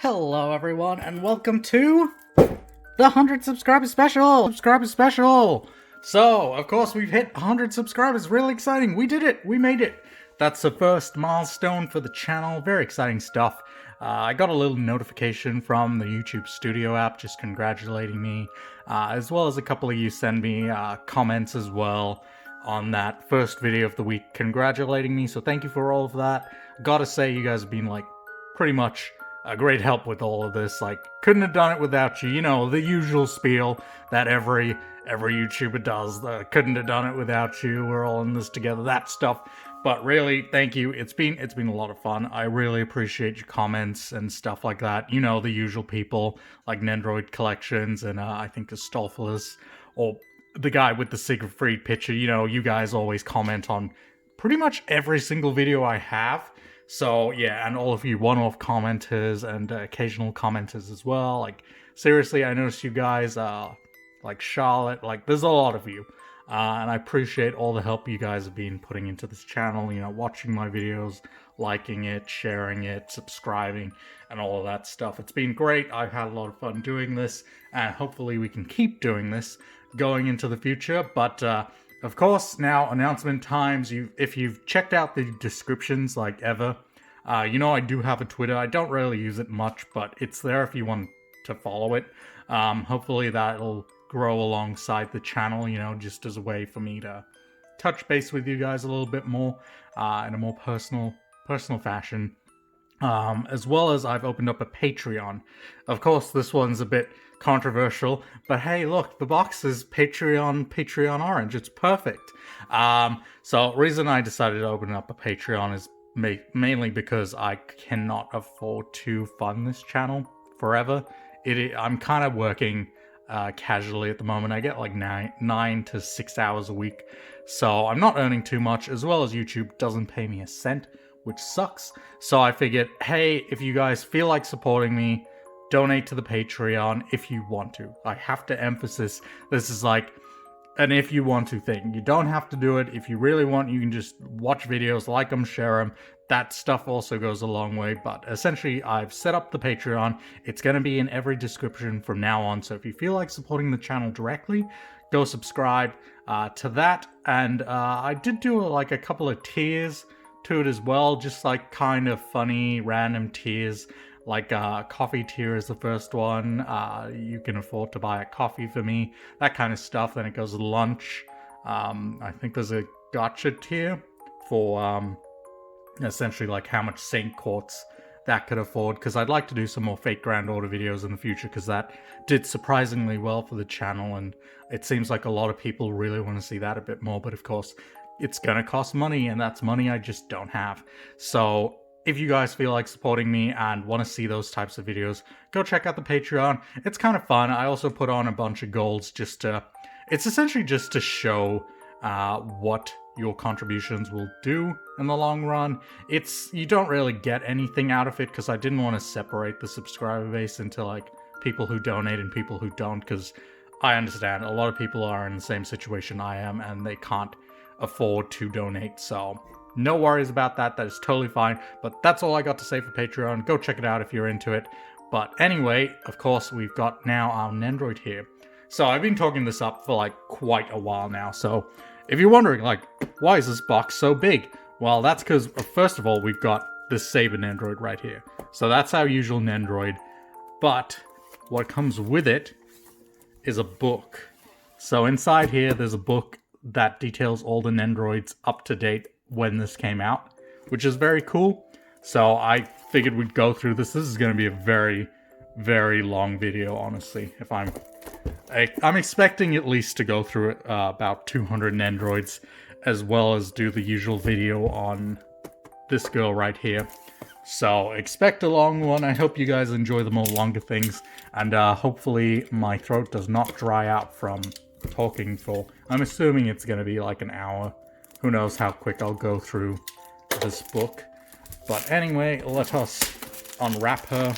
Hello everyone and welcome to the 100 subscriber special! So, of course we've hit 100 subscribers, really exciting, we did it, we made it! That's the first milestone for the channel, very exciting stuff. I got a little notification from the YouTube Studio app just congratulating me, as well as a couple of you send me comments as well on that first video of the week congratulating me, so thank you for all of that. Gotta say, you guys have been like pretty much a great help with all of this. Like, couldn't have done it without you. You know, the usual spiel that every YouTuber does. Couldn't have done it without you. We're all in this together. That stuff. But really, thank you. It's been a lot of fun. I really appreciate your comments and stuff like that. You know, the usual people like Nendoroid Collections and I think Astolphilus or the guy with the Siegfried picture. You know, you guys always comment on pretty much every single video I have. So yeah, and all of you one-off commenters and occasional commenters as well. Like, seriously, I noticed you guys, like Charlotte, like there's a lot of you. And I appreciate all the help you guys have been putting into this channel, you know, watching my videos, liking it, sharing it, subscribing, and all of that stuff. It's been great. I've had a lot of fun doing this, and hopefully we can keep doing this going into the future. But of course, now announcement times. If you've checked out the descriptions like ever, you know I do have a Twitter. I don't really use it much, but it's there if you want to follow it. Hopefully that'll grow alongside the channel, you know, just as a way for me to touch base with you guys a little bit more in a more personal fashion. As well as I've opened up a Patreon. Of course, this one's a bit controversial, but hey, look, the box is Patreon orange. It's perfect. So reason I decided to open up a Patreon is mainly because I cannot afford to fund this channel forever. I'm kind of working casually at the moment. I get like 9 to 6 hours a week, so I'm not earning too much, as well as YouTube doesn't pay me a cent, which sucks. So I figured, hey, if you guys feel like supporting me, donate to the Patreon if you want to. I have to emphasize, this is like an if you want to thing. You don't have to do it. If you really want, you can just watch videos, like them, share them. That stuff also goes a long way. But essentially, I've set up the Patreon. It's going to be in every description from now on. So if you feel like supporting the channel directly, go subscribe to that. And I did do like a couple of tiers to it as well, just like kind of funny random tiers, like coffee tier is the first one. You can afford to buy a coffee for me, that kind of stuff. Then it goes to lunch. I think there's a gotcha tier for essentially like how much Saint Quartz that could afford, because I'd like to do some more fake grand order videos in the future, because that did surprisingly well for the channel, and it seems like a lot of people really want to see that a bit more. But of course, it's gonna cost money, and that's money I just don't have. So if you guys feel like supporting me and want to see those types of videos, go check out the Patreon. It's kind of fun. I also put on a bunch of goals it's essentially just to show what your contributions will do in the long run. You don't really get anything out of it, because I didn't want to separate the subscriber base into like people who donate and people who don't, because I understand a lot of people are in the same situation I am and they can't afford to donate. So no worries about that. That is totally fine. But that's all I got to say for Patreon. Go check it out if you're into it. But anyway, of course, we've got now our Nendoroid here. So I've been talking this up for like quite a while now. So if you're wondering, like, why is this box so big? Well, that's because, first of all, we've got this Saber Nendoroid right here. So that's our usual Nendoroid. But what comes with it is a book. So inside here, there's a book that details all the Nendoroids up to date when this came out, which is very cool. So I figured we'd go through this. This is going to be a very, very long video, honestly. I'm expecting at least to go through about 200 Nendoroids, as well as do the usual video on this girl right here. So expect a long one. I hope you guys enjoy the more longer things, and hopefully my throat does not dry out from talking for, I'm assuming it's going to be like an hour. Who knows how quick I'll go through this book. But anyway, let us unwrap her.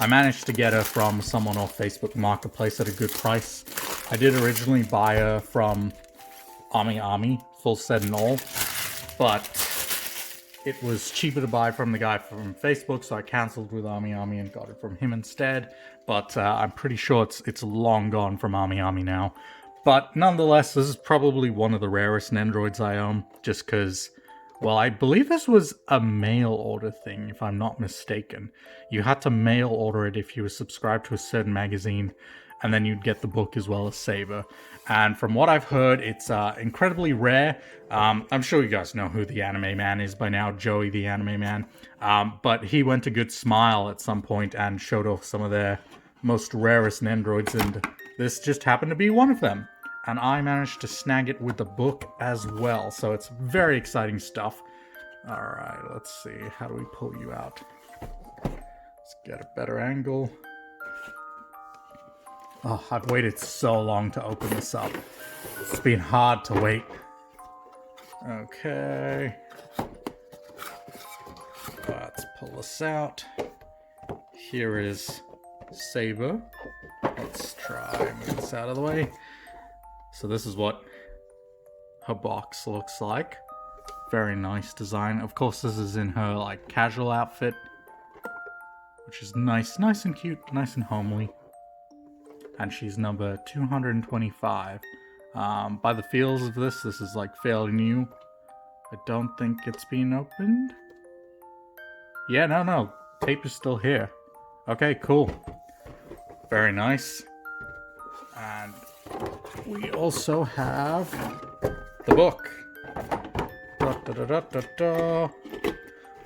I managed to get her from someone off Facebook Marketplace at a good price. I did originally buy her from Ami, full set and all. But it was cheaper to buy from the guy from Facebook, so I cancelled with Army and got it from him instead. But I'm pretty sure it's long gone from Army now. But nonetheless, this is probably one of the rarest Nendoroids I own, just because, well, I believe this was a mail order thing, if I'm not mistaken. You had to mail order it if you were subscribed to a certain magazine, and then you'd get the book as well as Saber. And from what I've heard, it's incredibly rare. I'm sure you guys know who the anime man is by now, Joey the anime man. But he went to Good Smile at some point and showed off some of their most rarest Nendoroids, and this just happened to be one of them. And I managed to snag it with the book as well, so it's very exciting stuff. Alright, let's see. How do we pull you out? Let's get a better angle. Oh, I've waited so long to open this up. It's been hard to wait. Okay. Let's pull this out. Here is Saber. Let's try and move this out of the way. So this is what her box looks like. Very nice design. Of course, this is in her like casual outfit, which is nice and cute, nice and homely. And she's number 225. By the feels of this is like fairly new. I don't think it's been opened. Yeah, no, tape is still here. Okay, cool. Very nice. And we also have the book.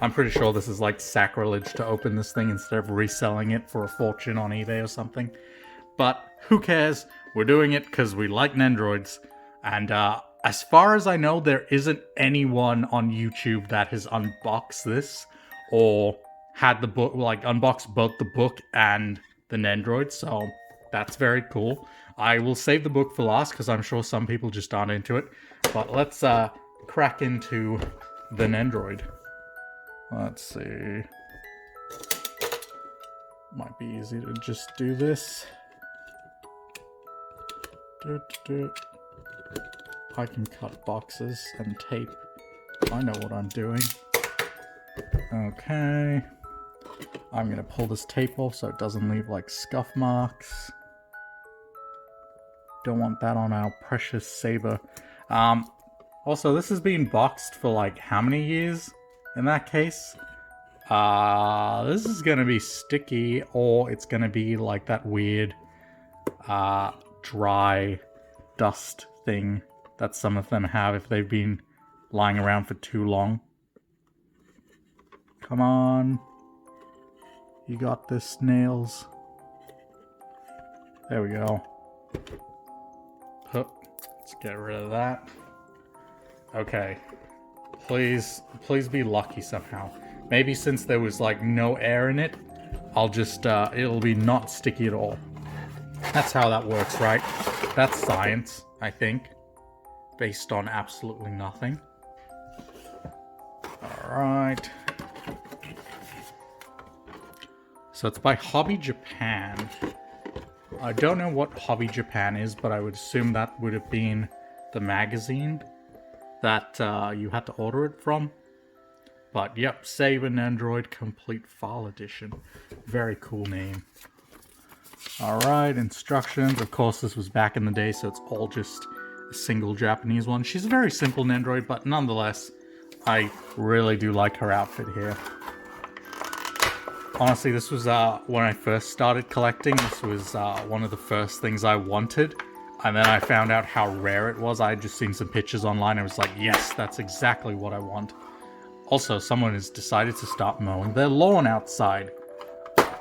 I'm pretty sure this is like sacrilege to open this thing instead of reselling it for a fortune on eBay or something. But who cares? We're doing it because we like Nendoroids. And as far as I know, there isn't anyone on YouTube that has unboxed this or had the book, like unboxed both the book and the Nendoroid. So that's very cool. I will save the book for last because I'm sure some people just aren't into it. But let's crack into the Nendoroid. Let's see. Might be easy to just do this. I can cut boxes and tape. I know what I'm doing. Okay. I'm gonna pull this tape off so it doesn't leave like scuff marks. Don't want that on our precious Saber. Also, this has been boxed for like how many years in that case? This is gonna be sticky, or it's gonna be like that weird dry dust thing that some of them have if they've been lying around for too long. Come on. You got this, Nails. There we go. Let's get rid of that. Okay. Please be lucky somehow. Maybe since there was like no air in it, I'll just, it'll be not sticky at all. That's how that works, right? That's science, I think. Based on absolutely nothing. Alright. So it's by Hobby Japan. I don't know what Hobby Japan is, but I would assume that would have been the magazine that you had to order it from. But yep, Saber Nendoroid Complete File Edition. Very cool name. Alright, instructions. Of course, this was back in the day, so it's all just a single Japanese one. She's a very simple Nendoroid, but nonetheless, I really do like her outfit here. Honestly, this was when I first started collecting. This was one of the first things I wanted. And then I found out how rare it was. I had just seen some pictures online. I was like, yes, that's exactly what I want. Also, someone has decided to stop mowing their lawn outside.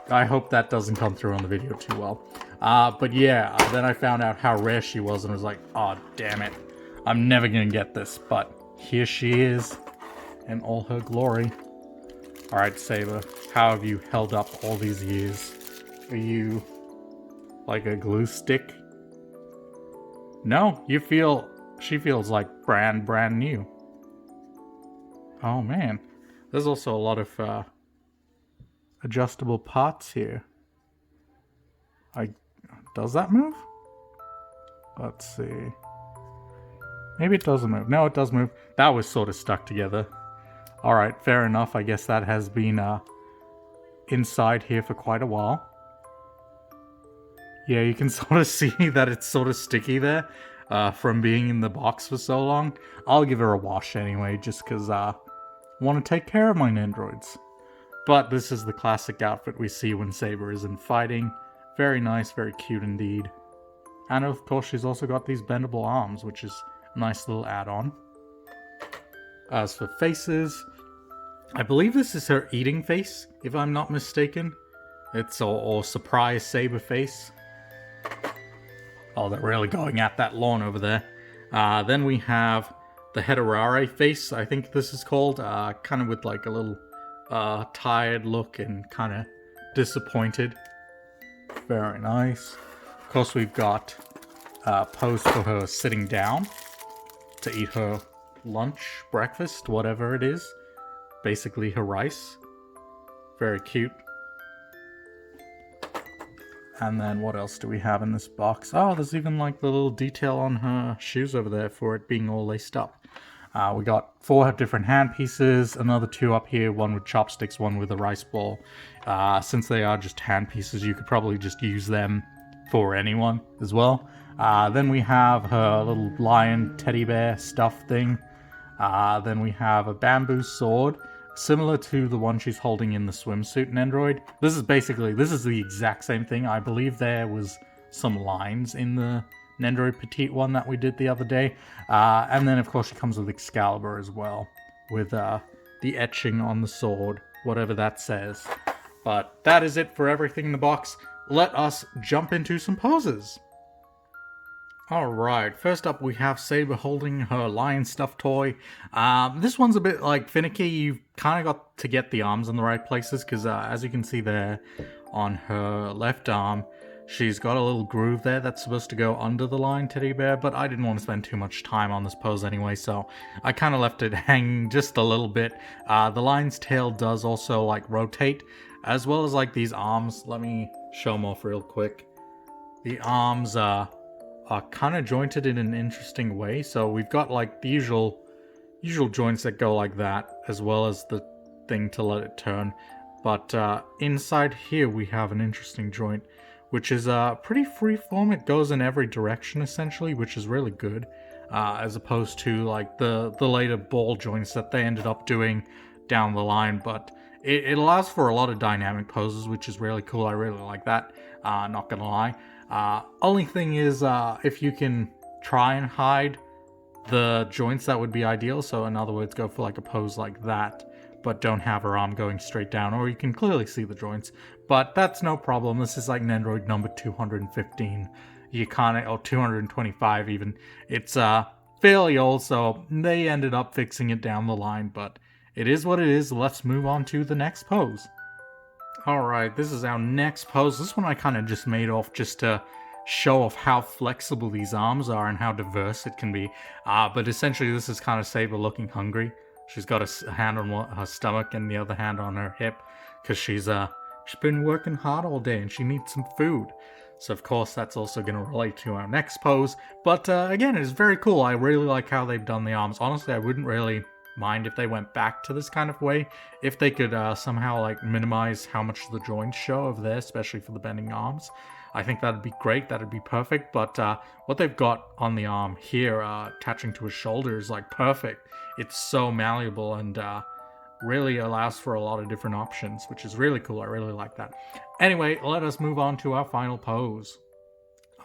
I hope that doesn't come through on the video too well. But yeah, then I found out how rare she was and was like, oh, damn it. I'm never gonna get this. But here she is in all her glory. Alright, Saber, how have you held up all these years? Are you like a glue stick? No, she feels like brand new. Oh man, there's also a lot of adjustable parts here. Does that move? Let's see. Maybe it doesn't move. No, it does move. That was sort of stuck together. Alright, fair enough. I guess that has been inside here for quite a while. Yeah, you can sort of see that it's sort of sticky there from being in the box for so long. I'll give her a wash anyway, just because I want to take care of my Nendoroids. But this is the classic outfit we see when Saber isn't fighting. Very nice, very cute indeed. And of course she's also got these bendable arms, which is a nice little add-on. As for faces, I believe this is her eating face, if I'm not mistaken. It's or surprise Saber face. Oh, they're really going at that lawn over there. Then we have the Heterare face, I think this is called. Kind of with like a little tired look and kind of disappointed. Very nice. Of course, we've got a pose for her sitting down to eat her lunch, breakfast, whatever it is. Basically her rice. Very cute. And then what else do we have in this box? Oh, there's even like the little detail on her shoes over there for it being all laced up. We got 4 different hand pieces, another 2 up here, one with chopsticks, one with a rice ball. Since they are just hand pieces, you could probably just use them for anyone as well. Then we have her little lion teddy bear stuff thing. Then we have a bamboo sword, similar to the one she's holding in the swimsuit Nendoroid. This is the exact same thing. I believe there was some lines in the Nendoroid Petite one that we did the other day. And then of course she comes with Excalibur as well, with the etching on the sword, whatever that says. But that is it for everything in the box. Let us jump into some poses. Alright, first up we have Saber holding her lion stuffed toy. This one's a bit like finicky. You've kind of got to get the arms in the right places, because as you can see there on her left arm, she's got a little groove there that's supposed to go under the lion teddy bear, but I didn't want to spend too much time on this pose anyway, so I kind of left it hanging just a little bit. The lion's tail does also like rotate, as well as like these arms. Let me show them off real quick. The arms are kind of jointed in an interesting way. So we've got like the usual joints that go like that, as well as the thing to let it turn. But inside here we have an interesting joint, which is pretty freeform. It goes in every direction essentially, which is really good, as opposed to like the later ball joints that they ended up doing down the line. But it allows for a lot of dynamic poses, which is really cool. I really like that, not gonna lie. Only thing is, if you can try and hide the joints, that would be ideal. So in other words, go for like a pose like that, but don't have her arm going straight down, or you can clearly see the joints. But that's no problem. This is like Nendoroid number 215. You can't, or 225 even. It's fairly old, so they ended up fixing it down the line, but it is what it is. Let's move on to the next pose. Alright, this is our next pose. This one I kind of just made off just to show off how flexible these arms are and how diverse it can be. But essentially this is kind of Saber looking hungry. She's got a hand on her stomach and the other hand on her hip, because she's been working hard all day and she needs some food. So of course that's also going to relate to our next pose. But again, it's very cool. I really like how they've done the arms. Honestly, I wouldn't really mind if they went back to this kind of way. If they could somehow like minimize how much the joints show over there, especially for the bending arms, I think that'd be great. That'd be perfect. But what they've got on the arm here, attaching to his shoulder, is like perfect. It's so malleable and really allows for a lot of different options, which is really cool. I really like that. Anyway, let us move on to our final pose.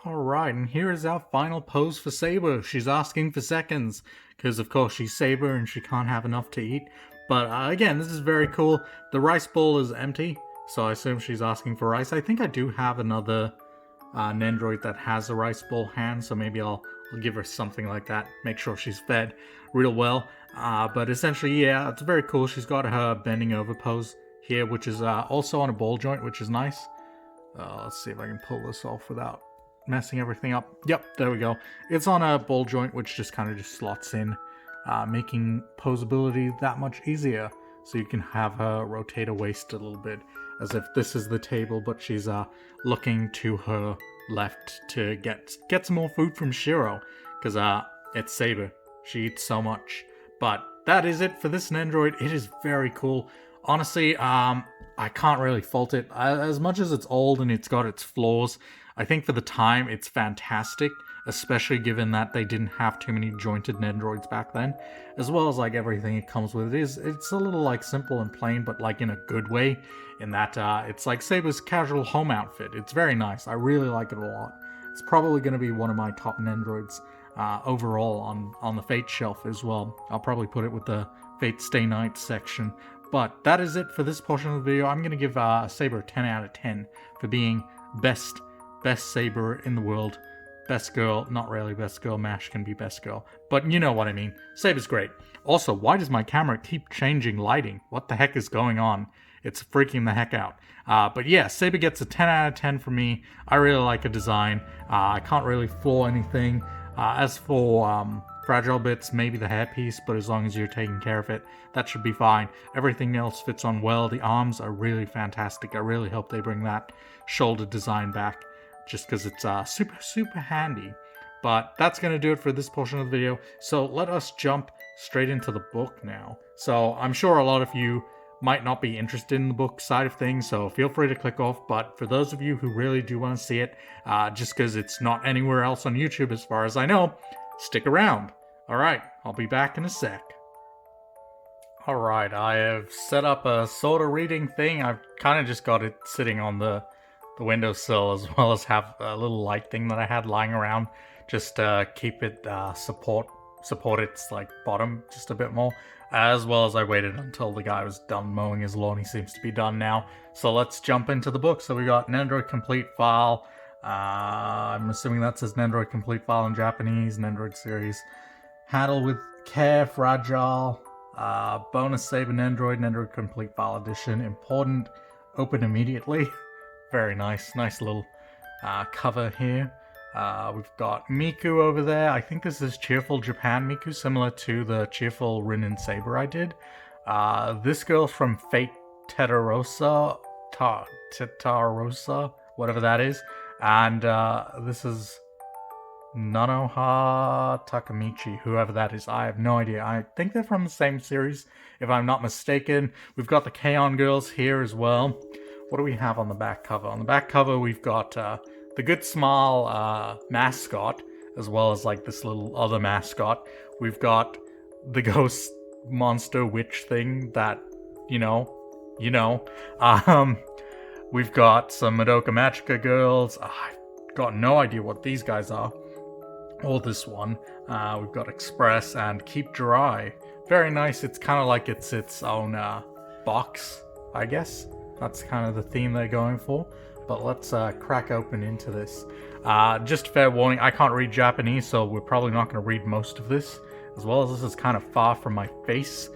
Alright, and here is our final pose for Saber. She's asking for seconds, because of course she's Saber and she can't have enough to eat. But again, this is very cool. The rice bowl is empty, so I assume she's asking for rice. I think I do have another Nendoroid that has a rice bowl hand, so maybe I'll give her something like that, make sure she's fed real well. But essentially, yeah, it's very cool. She's got her bending over pose here, which is also on a ball joint, which is nice. Let's see if I can pull this off without messing everything up. Yep, there we go. It's on a ball joint, which just kind of just slots in, making posability that much easier. So you can have her rotate her waist a little bit, as if this is the table, but she's looking to her left to get some more food from Shiro, because it's Saber. She eats so much. But that is it for this Nendoroid. It is very cool. Honestly, I can't really fault it. As much as it's old and it's got its flaws, I think for the time it's fantastic, especially given that they didn't have too many jointed Nendoroids back then, as well as like everything it comes with. It's a little like simple and plain, but like in a good way, in that it's like Saber's casual home outfit. It's very nice. I really like it a lot. It's probably going to be one of my top Nendoroids overall on the Fate shelf as well. I'll probably put it with the Fate Stay Night section. But that is it for this portion of the video. I'm going to give Saber 10 out of 10 for being best Saber in the world. Best girl, not really best girl, Mash can be best girl. But you know what I mean. Saber's great. Also, why does my camera keep changing lighting? What the heck is going on? It's freaking the heck out. But yeah, Saber gets a 10 out of 10 for me. I really like her design. I can't really flaw anything. As for fragile bits, maybe the hairpiece, but as long as you're taking care of it, that should be fine. Everything else fits on well. The arms are really fantastic. I really hope they bring that shoulder design back, just because it's super handy. But that's going to do it for this portion of the video. So let us jump straight into the book now. So I'm sure a lot of you might not be interested in the book side of things, so feel free to click off. But for those of you who really do want to see it, just because it's not anywhere else on YouTube as far as I know, stick around. Alright, I'll be back in a sec. Alright, I have set up a sort of reading thing. I've kind of just got it sitting on the windowsill, as well as have a little light thing that I had lying around, just to keep it support its like bottom just a bit more. As well as I waited until the guy was done mowing his lawn. He seems to be done now. So let's jump into the book. So we got Nendoroid Complete File. I'm assuming that says Nendoroid Complete File in Japanese. Nendoroid series. Handle with care, fragile. Bonus Saber Nendoroid, Nendoroid Complete File Edition. Important. Open immediately. Very nice. Nice little cover here. We've got Miku over there. I think this is Cheerful Japan Miku, similar to the Cheerful Rin and Saber I did. This girl's from Fate Tetarosa, whatever that is. And this is Nanoha Takamichi, whoever that is. I have no idea. I think they're from the same series, if I'm not mistaken. We've got the Cohan girls here as well. What do we have on the back cover? On the back cover, we've got the Good Smile mascot, as well as like this little other mascot. We've got the ghost monster witch thing that, you know. We've got some Madoka Magica girls. I've got no idea what these guys are. Or this one. We've got Express and Keep Dry. Very nice. It's kind of like it's its own box, I guess. That's kind of the theme they're going for. But let's crack open into this. Just fair warning, I can't read Japanese, so we're probably not going to read most of this. As well as this is kind of far from my face,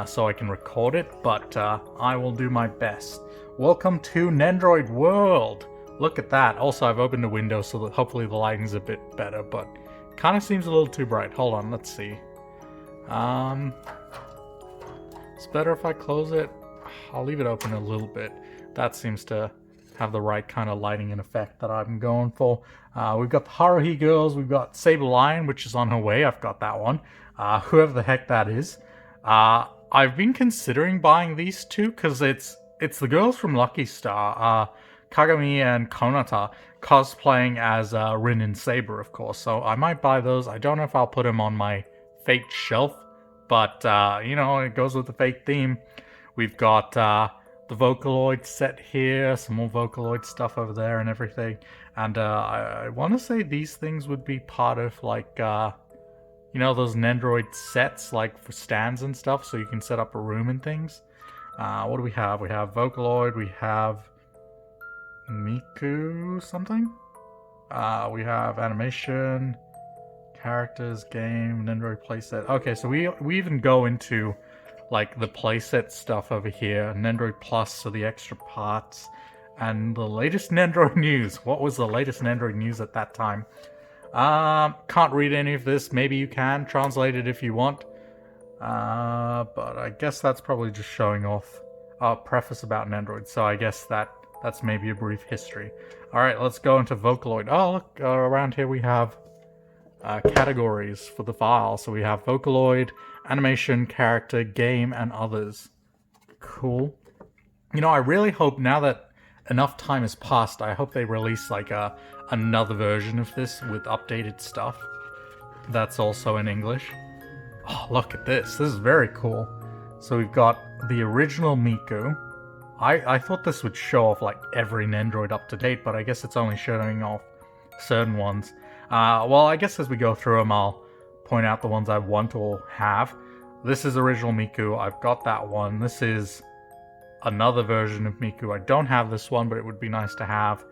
so I can record it, but I will do my best. Welcome to Nendoroid World! Look at that. Also, I've opened a window so that hopefully the lighting's a bit better, but kind of seems a little too bright. Hold on, let's see. It's better if I close it. I'll leave it open a little bit. That seems to have the right kind of lighting and effect that I'm going for. We've got the Haruhi girls. We've got Saber Lion, which is on her way. I've got that one. Whoever the heck that is. I've been considering buying these two because it's the girls from Lucky Star, Kagami and Konata, cosplaying as Rin and Saber, of course. So I might buy those. I don't know if I'll put them on my Fate shelf, but you know, it goes with the Fate theme. We've got the Vocaloid set here, some more Vocaloid stuff over there and everything. And I want to say these things would be part of like, you know, those Nendoroid sets, like for stands and stuff, so you can set up a room and things. What do we have? We have Vocaloid, we have Miku something. We have animation, characters, game, Nendoroid playset. Okay, so we even go into like the playset stuff over here, Nendoroid Plus, so the extra parts, and the latest Nendoroid news. What was the latest Nendoroid news at that time? Can't read any of this. Maybe you can translate it if you want. But I guess that's probably just showing off a preface about Nendoroid, so I guess that's maybe a brief history. Alright, let's go into Vocaloid. Oh, look, around here we have categories for the file. So we have Vocaloid, Animation, character, game, and others. Cool. You know, I really hope now that enough time has passed, I hope they release like another version of this with updated stuff. That's also in English. Oh, look at this. This is very cool. So we've got the original Miku. I thought this would show off like every Nendoroid up to date, but I guess it's only showing off certain ones. Well, I guess as we go through them, I'll point out the ones I want or have. This is original Miku. I've got that one. This is another version of Miku. I don't have this one, but it would be nice to have.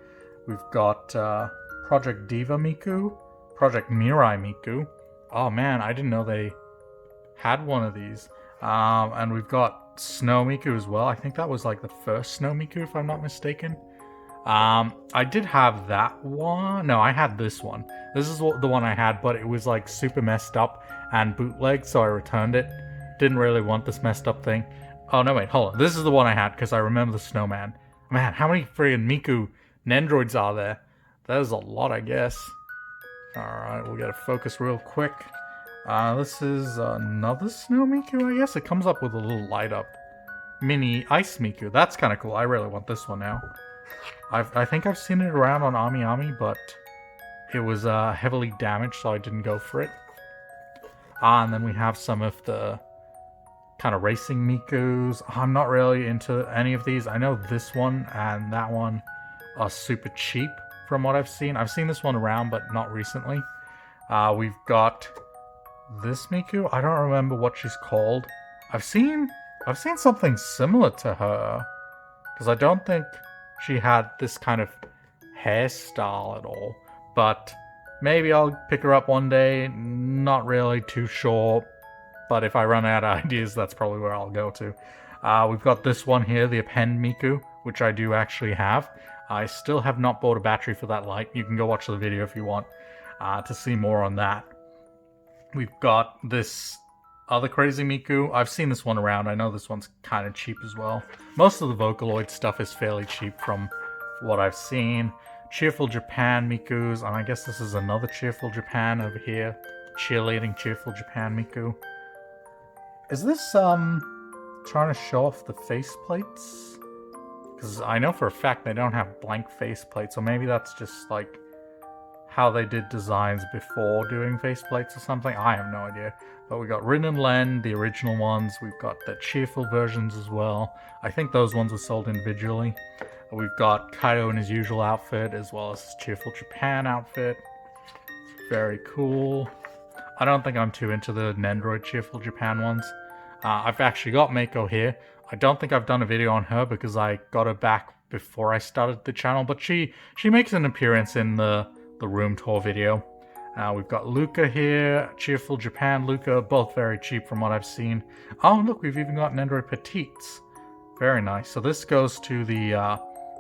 We've got Project Diva Miku, Project Mirai Miku. Oh man, I didn't know they had one of these. And we've got Snow Miku as well. I think that was like the first Snow Miku, if I'm not mistaken. I did have that one. No, I had this one. This is the one I had, but it was like super messed up and bootleg, so I returned it. Didn't really want this messed up thing. Oh, no, wait, hold on. This is the one I had, because I remember the snowman. Man, how many friggin' Miku Nendoroids are there? There's a lot, I guess. Alright, we'll get a focus real quick. This is another Snow Miku, I guess. It comes up with a little light up. Mini Ice Miku. That's kind of cool. I really want this one now. I think I've seen it around on Ami Ami, but it was heavily damaged, so I didn't go for it. And then we have some of the kind of racing Mikus. I'm not really into any of these. I know this one and that one are super cheap from what I've seen. I've seen this one around, but not recently. We've got this Miku. I don't remember what she's called. I've seen something similar to her, because I don't think she had this kind of hairstyle at all. But maybe I'll pick her up one day. Not really too sure. But if I run out of ideas, that's probably where I'll go to. We've got this one here, the Append Miku, which I do actually have. I still have not bought a battery for that light. You can go watch the video if you want to see more on that. We've got this other crazy Miku. I've seen this one around. I know this one's kind of cheap as well. Most of the Vocaloid stuff is fairly cheap from what I've seen. Cheerful Japan Mikus, and I guess this is another Cheerful Japan over here. Cheerleading Cheerful Japan Miku. Is this, trying to show off the faceplates? Because I know for a fact they don't have blank faceplates, so maybe that's just, like, how they did designs before doing faceplates or something. I have no idea. But we got Rin and Len, the original ones. We've got the cheerful versions as well. I think those ones were sold individually. We've got Kaido in his usual outfit, as well as his Cheerful Japan outfit. Very cool. I don't think I'm too into the Nendoroid Cheerful Japan ones. I've actually got Mako here. I don't think I've done a video on her because I got her back before I started the channel, but she makes an appearance in the room tour video. We've got Luca here, Cheerful Japan Luca, both very cheap from what I've seen. Oh, look, we've even got Nendoroid Petites. Very nice. So this goes to the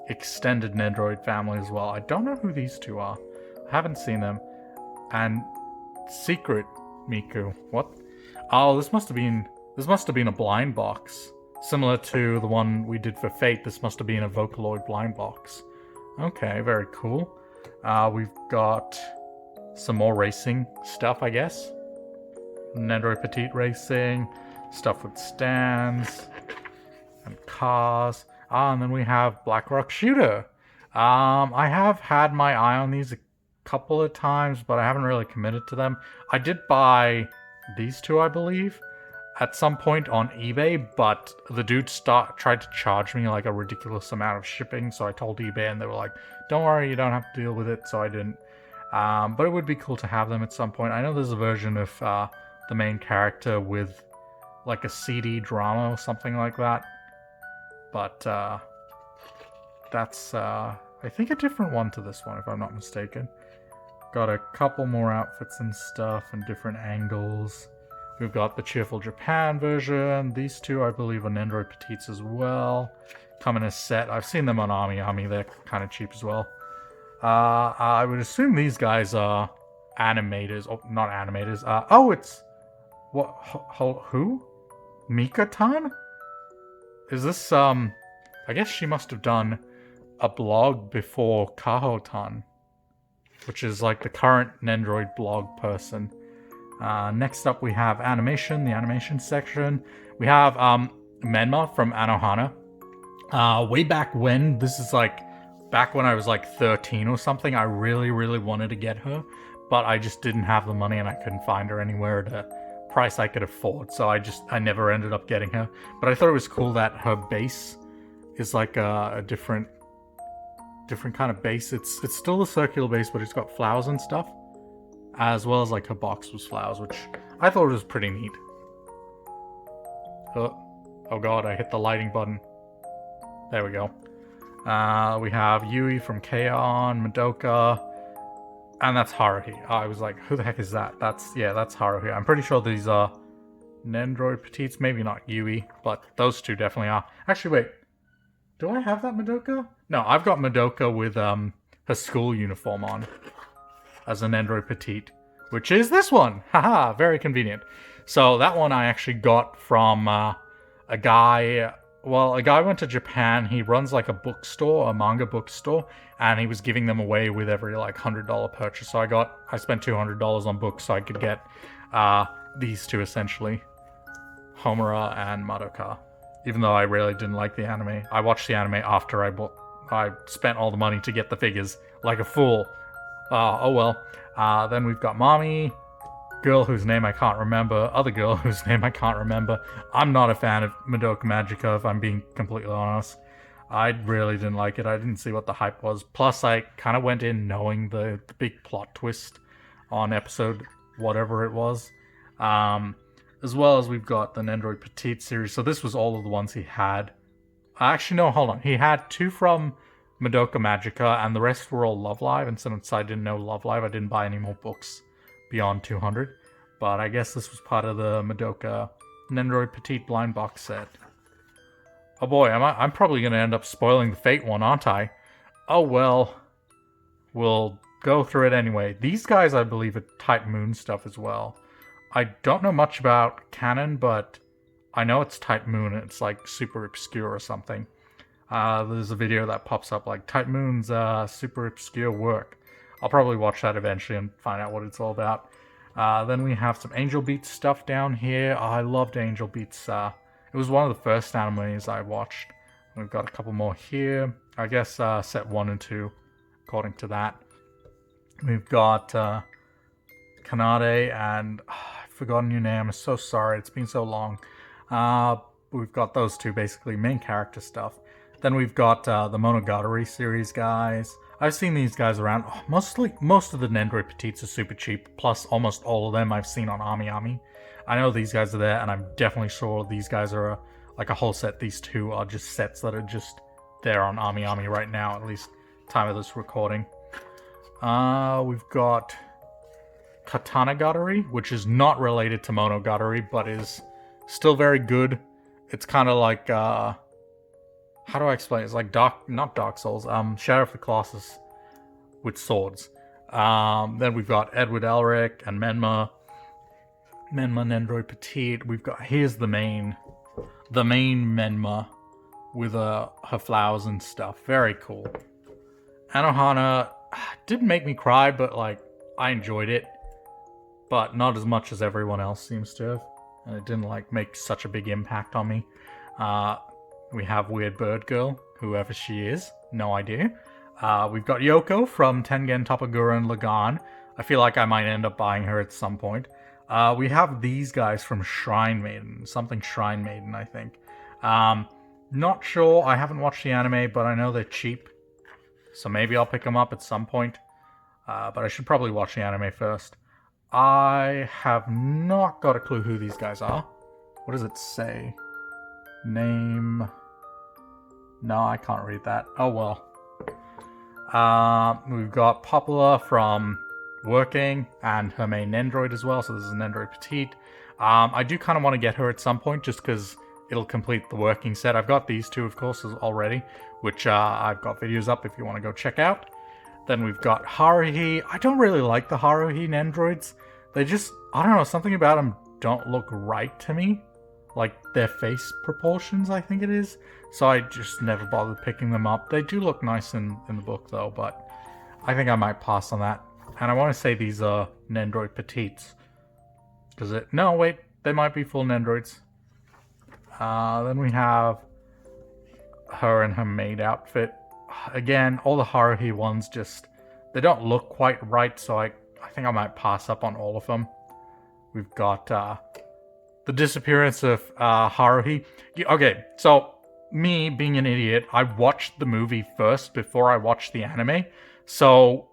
extended Nendoroid family as well. I don't know who these two are. I haven't seen them. And Secret Miku. What? Oh, this must have been a blind box. Similar to the one we did for Fate, this must have been a Vocaloid blind box. Okay, very cool. We've got some more racing stuff, I guess. Nendoroid Petite Racing, stuff with stands, and cars. And then we have Blackrock Shooter. I have had my eye on these a couple of times, but I haven't really committed to them. I did buy these two, I believe, at some point on eBay, but the dude tried to charge me like a ridiculous amount of shipping, so I told eBay and they were like, don't worry, you don't have to deal with it, so I didn't. But it would be cool to have them at some point. I know there's a version of the main character with like a CD drama or something like that, but that's I think a different one to this one, if I'm not mistaken. Got a couple more outfits and stuff and different angles. We've got the Cheerful Japan version. These two, I believe, are Nendoroid Petites as well. Come in a set. I've seen them on Ami Ami. They're kind of cheap as well. I would assume these guys are animators. Oh, not animators. Oh, it's... What? Who? Mika-tan? Is this, I guess she must have done a blog before Kaho-tan, which is like the current Nendoroid blog person. Next up we have animation, the animation section. We have Menma from Anohana. Way back when, this is like back when I was like 13 or something, I really, really wanted to get her, but I just didn't have the money and I couldn't find her anywhere at a price I could afford, so I never ended up getting her. But I thought it was cool that her base is like a different kind of base. It's still a circular base, but it's got flowers and stuff, as well as like her box was flowers, which I thought was pretty neat. Oh god, I hit the lighting button. There we go. We have Yui from Cohan, Madoka, and that's Haruhi. I was like, who the heck is that? That's Haruhi. I'm pretty sure these are Nendoroid Petites, maybe not Yui, but those two definitely are. Actually, wait. Do I have that Madoka? No, I've got Madoka with her school uniform on as an Nendoroid Petite, which is this one. Haha, very convenient. So that one I actually got from a guy. Well, a guy went to Japan. He runs like a bookstore, a manga bookstore, and he was giving them away with every like $100 purchase. So I spent $200 on books so I could get these two essentially, Homura and Madoka. Even though I really didn't like the anime, I watched the anime after I spent all the money to get the figures like a fool. Oh well. Then we've got Mami, girl whose name I can't remember, other girl whose name I can't remember. I'm not a fan of Madoka Magica, if I'm being completely honest. I really didn't like it. I didn't see what the hype was. Plus, I kind of went in knowing the big plot twist on episode whatever it was. As well as we've got the Nendoroid Petite series. So this was all of the ones he had. Actually, no, hold on. He had two from Madoka Magica, and the rest were all Love Live. And since I didn't know Love Live, I didn't buy any more books beyond 200. But I guess this was part of the Madoka Nendoroid Petite blind box set. Oh boy, I'm probably going to end up spoiling the Fate one, aren't I? Oh well. We'll go through it anyway. These guys, I believe, are Type Moon stuff as well. I don't know much about canon, but I know it's Type Moon. It's like super obscure or something. There's a video that pops up like Type Moon's super obscure work. I'll probably watch that eventually and find out what it's all about. Then we have some Angel Beats stuff down here. I loved Angel Beats. It was one of the first animes I watched. We've got a couple more here. I guess set 1 and 2, according to that. We've got Kanade and I've forgotten your name. I'm so sorry. It's been so long. We've got those two basically main character stuff. Then we've got the Monogatari series guys. I've seen these guys around. Oh, most of the Nendoroid Petites are super cheap. Plus, almost all of them I've seen on Ami Ami. I know these guys are there, and I'm definitely sure these guys are like a whole set. These two are just sets that are just there on Ami Ami right now, at least time of this recording. We've got Katanagatari, which is not related to Monogatari, but is still very good. It's kind of like, how do I explain it? It's like not Dark Souls, Shadow of the Colossus with swords. Then we've got Edward Elric and Menma Nendoroid Petite. We've got, here's the main Menma with her flowers and stuff. Very cool. Anohana didn't make me cry, but like I enjoyed it, but not as much as everyone else seems to have, and it didn't like make such a big impact on me. We have Weird Bird Girl, whoever she is, no idea. We've got Yoko from Tengen Topagura and Lagan. I feel like I might end up buying her at some point. We have these guys from Shrine Maiden, something Shrine Maiden, I think. Not sure, I haven't watched the anime, but I know they're cheap, so maybe I'll pick them up at some point. But I should probably watch the anime first. I have not got a clue who these guys are. What does it say? Name... No, I can't read that. Oh well. We've got Popula from Working, and her main Nendoroid as well, so this is Nendoroid Petite. I do kind of want to get her at some point, just because it'll complete the working set. I've got these two, of course, already, which I've got videos up if you want to go check out. Then we've got Haruhi. I don't really like the Haruhi Nendoroids. They just, I don't know, something about them don't look right to me. Like their face proportions, I think it is. So I just never bothered picking them up. They do look nice in the book though, but I think I might pass on that. And I want to say these are Nendoroid Petites. No, wait, they might be full Nendoroids. Then we have her in her maid outfit. Again, all the Haruhi ones they don't look quite right, so I think I might pass up on all of them. We've got the disappearance of Haruhi. Okay, so me being an idiot, I watched the movie first before I watched the anime. So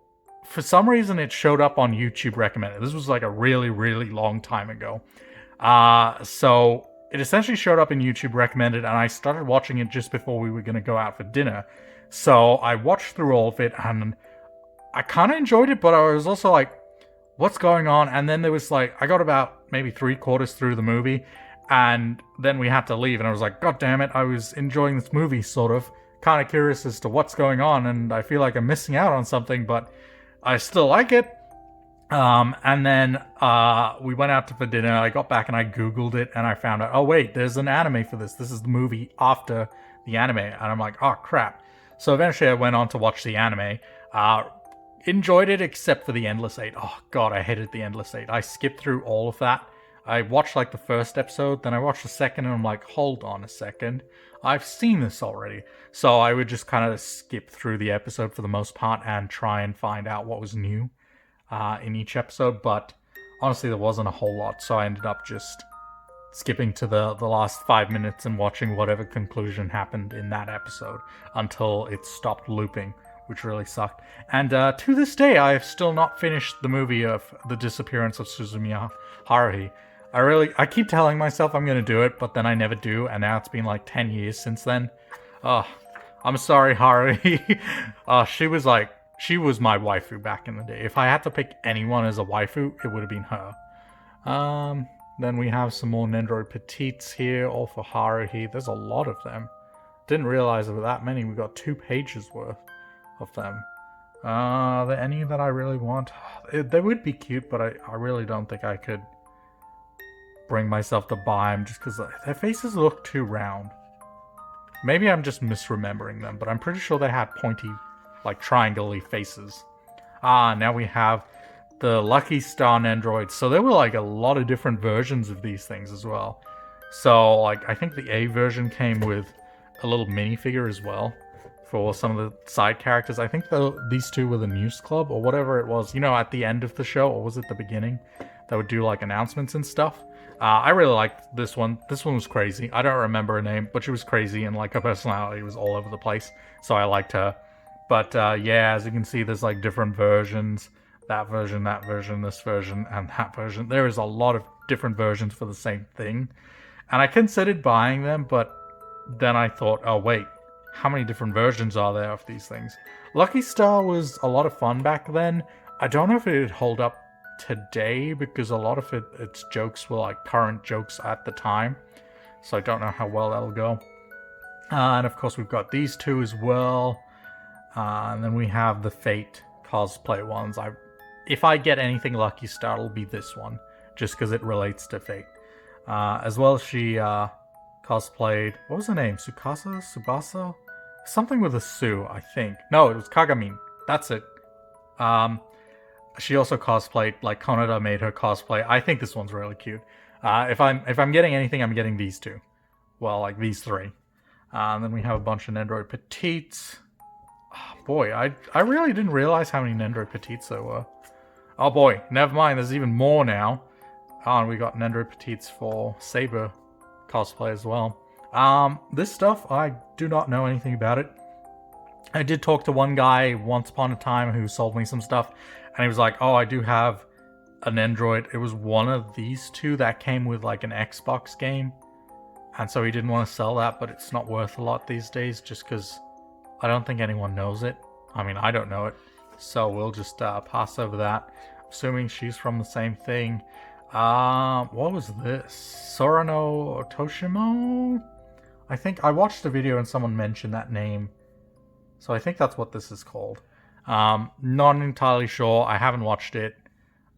for some reason it showed up on YouTube recommended. This was like a really, really long time ago. So it essentially showed up in YouTube recommended, and I started watching it just before we were going to go out for dinner. So I watched through all of it, and I kind of enjoyed it, but I was also like, what's going on? And then there was like, I got about maybe 3/4 through the movie, and then we had to leave, and I was like, God damn it, I was enjoying this movie, sort of, kind of curious as to what's going on, and I feel like I'm missing out on something, but I still like it. And then we went out for dinner. I got back and I googled it, and I found out, oh wait, there's an anime for this. This is the movie after the anime, and I'm like, oh crap. So eventually I went on to watch the anime. Enjoyed it except for the Endless 8. Oh god, I hated the Endless 8. I skipped through all of that. I watched like the first episode, then I watched the second, and I'm like, hold on a second. I've seen this already. So I would just kind of skip through the episode for the most part and try and find out what was new in each episode, but honestly there wasn't a whole lot, so I ended up just skipping to the last 5 minutes and watching whatever conclusion happened in that episode until it stopped looping, which really sucked. And to this day, I have still not finished the movie of the disappearance of Suzumiya Haruhi. I keep telling myself I'm going to do it, but then I never do, and now it's been like 10 years since then. I'm sorry, Haruhi. She was my waifu back in the day. If I had to pick anyone as a waifu, it would have been her. Then we have some more Nendoroid Petites here, all for Haruhi. There's a lot of them. Didn't realize there were that many. We got 2 pages worth of them. Are there any that I really want? They would be cute, but I really don't think I could bring myself to buy them just because their faces look too round. Maybe I'm just misremembering them, but I'm pretty sure they had pointy, like triangle-y faces. Now we have the Lucky Star Nendoroid. So there were like a lot of different versions of these things as well. So like I think the A version came with a little minifigure as well for some of the side characters. I think these two were the News Club or whatever it was, you know, at the end of the show, or was it the beginning? That would do like announcements and stuff. I really liked this one. This one was crazy. I don't remember her name, but she was crazy, and like her personality was all over the place. So I liked her. But yeah, as you can see, there's like different versions. That version, this version, and that version. There is a lot of different versions for the same thing. And I considered buying them, but then I thought, oh wait, how many different versions are there of these things? Lucky Star was a lot of fun back then. I don't know if it'd hold up today, because a lot of its jokes were like current jokes at the time. So I don't know how well that'll go. And of course we've got these two as well. And then we have the Fate cosplay ones. If I get anything Lucky Star, it'll be this one, just because it relates to Fate. As well as she cosplayed, what was her name? Tsubasa? Something with a Su, I think. No, it was Kagamin. That's it. She also cosplayed, like Konada made her cosplay. I think this one's really cute. If I'm getting anything, I'm getting these two. Well, like these three. And then we have a bunch of Nendoroid Petites. Oh, boy, I really didn't realize how many Nendoroid Petites there were. Oh boy, never mind, there's even more now. And we got Nendoroid Petites for Saber cosplay as well. This stuff, I do not know anything about it. I did talk to one guy once upon a time who sold me some stuff, and he was like, oh, I do have an Nendoroid. It was one of these two that came with like an Xbox game, and so he didn't want to sell that, but it's not worth a lot these days just because I don't think anyone knows it. I mean, I don't know it, so we'll just pass over that. Assuming she's from the same thing. What was this? Sorano Toshimo? I think I watched a video and someone mentioned that name, so I think that's what this is called. Not entirely sure. I haven't watched it.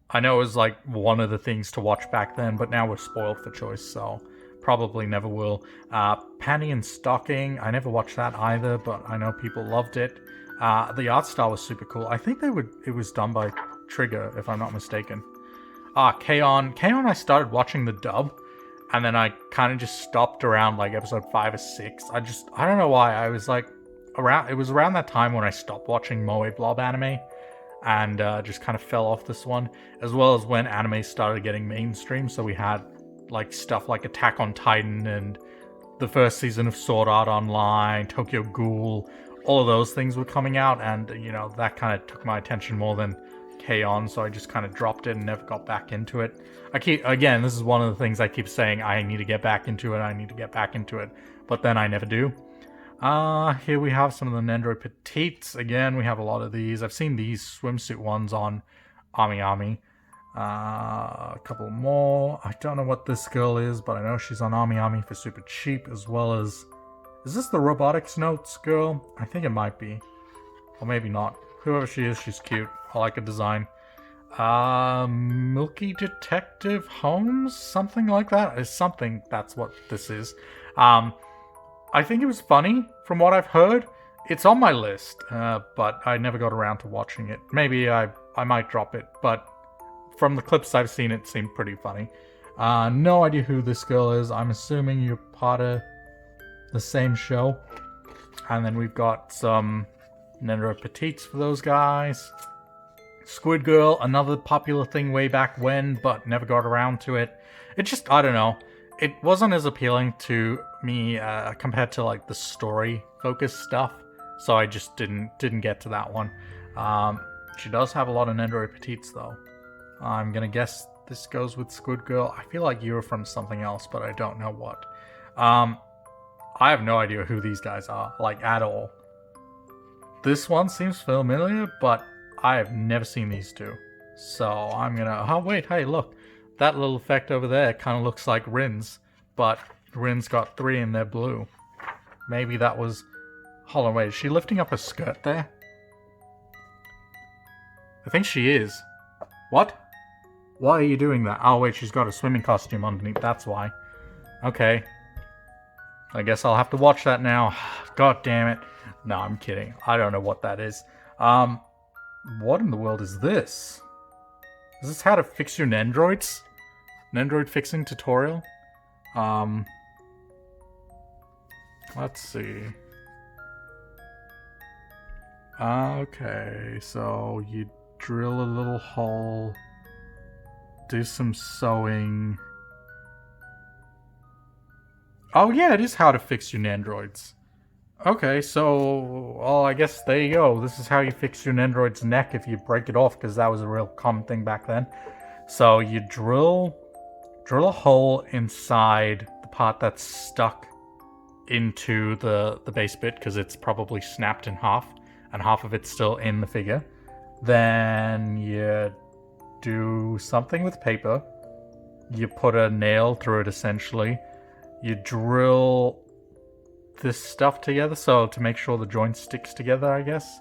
I know it was like one of the things to watch back then, but now we're spoiled for choice, so probably never will. Panty and Stocking. I never watched that either, but I know people loved it. The art style was super cool. I think it was done by Trigger, if I'm not mistaken. Cohan. Cohan, I started watching the dub, and then I kind of just stopped around like episode 5 or 6. I don't know why. I was like, it was around that time when I stopped watching Moe Blob anime, and just kind of fell off this one, as well as when anime started getting mainstream. So we had like stuff like Attack on Titan and the first season of Sword Art Online, Tokyo Ghoul, all of those things were coming out, and you know, that kind of took my attention more than K-On!, so I just kind of dropped it and never got back into it. Again, this is one of the things I keep saying, I need to get back into it, but then I never do. Here we have some of the Nendoroid Petites. Again, we have a lot of these. I've seen these swimsuit ones on Ami Ami. A couple more. I don't know what this girl is, but I know she's on Ami Ami for super cheap, as well as... Is this the Robotics Notes girl? I think it might be. Or maybe not. Whoever she is, she's cute. I like her design. Milky Detective Holmes? Something like that? Is something, that's what this is. I think it was funny, from what I've heard. It's on my list, but I never got around to watching it. Maybe I might drop it, but from the clips I've seen, it seemed pretty funny. No idea who this girl is. I'm assuming you're part of the same show. And then we've got some Nendoroid Petites for those guys. Squid Girl, another popular thing way back when, but never got around to it. It just, I don't know. It wasn't as appealing to me compared to like the story-focused stuff, so I just didn't get to that one. She does have a lot of Nendoroid Petites though. I'm gonna guess this goes with Squid Girl. I feel like you're from something else, but I don't know what. I have no idea who these guys are, like, at all. This one seems familiar, but I have never seen these two. So I'm gonna... Oh, wait, hey, look. That little effect over there kind of looks like Rin's, but Rin's got 3 and they're blue. Maybe that was... Hold on, wait, is she lifting up her skirt there? I think she is. What? Why are you doing that? Oh, wait, she's got a swimming costume underneath, that's why. Okay. I guess I'll have to watch that now. God damn it. No, I'm kidding. I don't know what that is. What in the world is this? Is this how to fix your Nendoroids? Nendoroid fixing tutorial? Let's see. Okay, so you drill a little hole, do some sewing. Oh yeah, it is how to fix your Nendoroids. Okay, so, well, I guess there you go. This is how you fix your Nendoroid's neck if you break it off, because that was a real common thing back then. So you drill a hole inside the part that's stuck into the base bit, because it's probably snapped in half, and half of it's still in the figure. Then you do something with paper. You put a nail through it, essentially. You drill this stuff together, so to make sure the joint sticks together, I guess.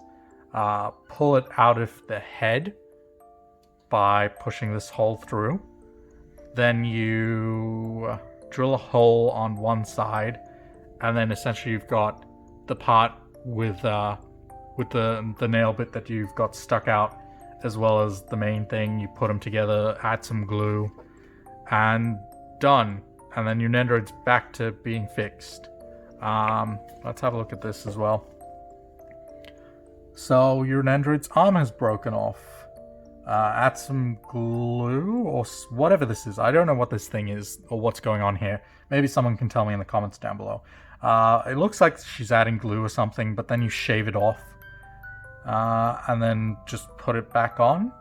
Pull it out of the head by pushing this hole through. Then you drill a hole on one side, and then essentially you've got the part with the nail bit that you've got stuck out, as well as the main thing. You put them together, add some glue, and done. And then your Nendoroid's back to being fixed. Let's have a look at this as well. So your Nendoroid's arm has broken off. Add some glue or whatever this is. I don't know what this thing is or what's going on here. Maybe someone can tell me in the comments down below. It looks like she's adding glue or something, but then you shave it off. And then just put it back on.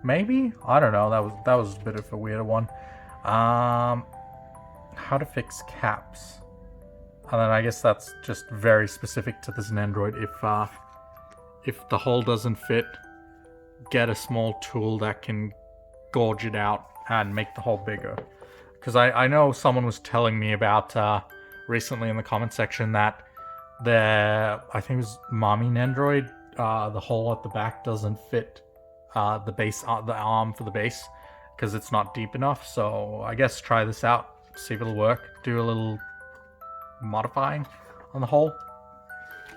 Maybe? I don't know. That was a bit of a weirder one. How to fix caps. And then I guess that's just very specific to this Nendoroid. If the hole doesn't fit, get a small tool that can gouge it out and make the hole bigger. Because I know someone was telling me about recently in the comment section that I think it was Mommy Nendoroid, the hole at the back doesn't fit the arm for the base because it's not deep enough. So I guess try this out, see if it'll work. Do a little modifying on the hole.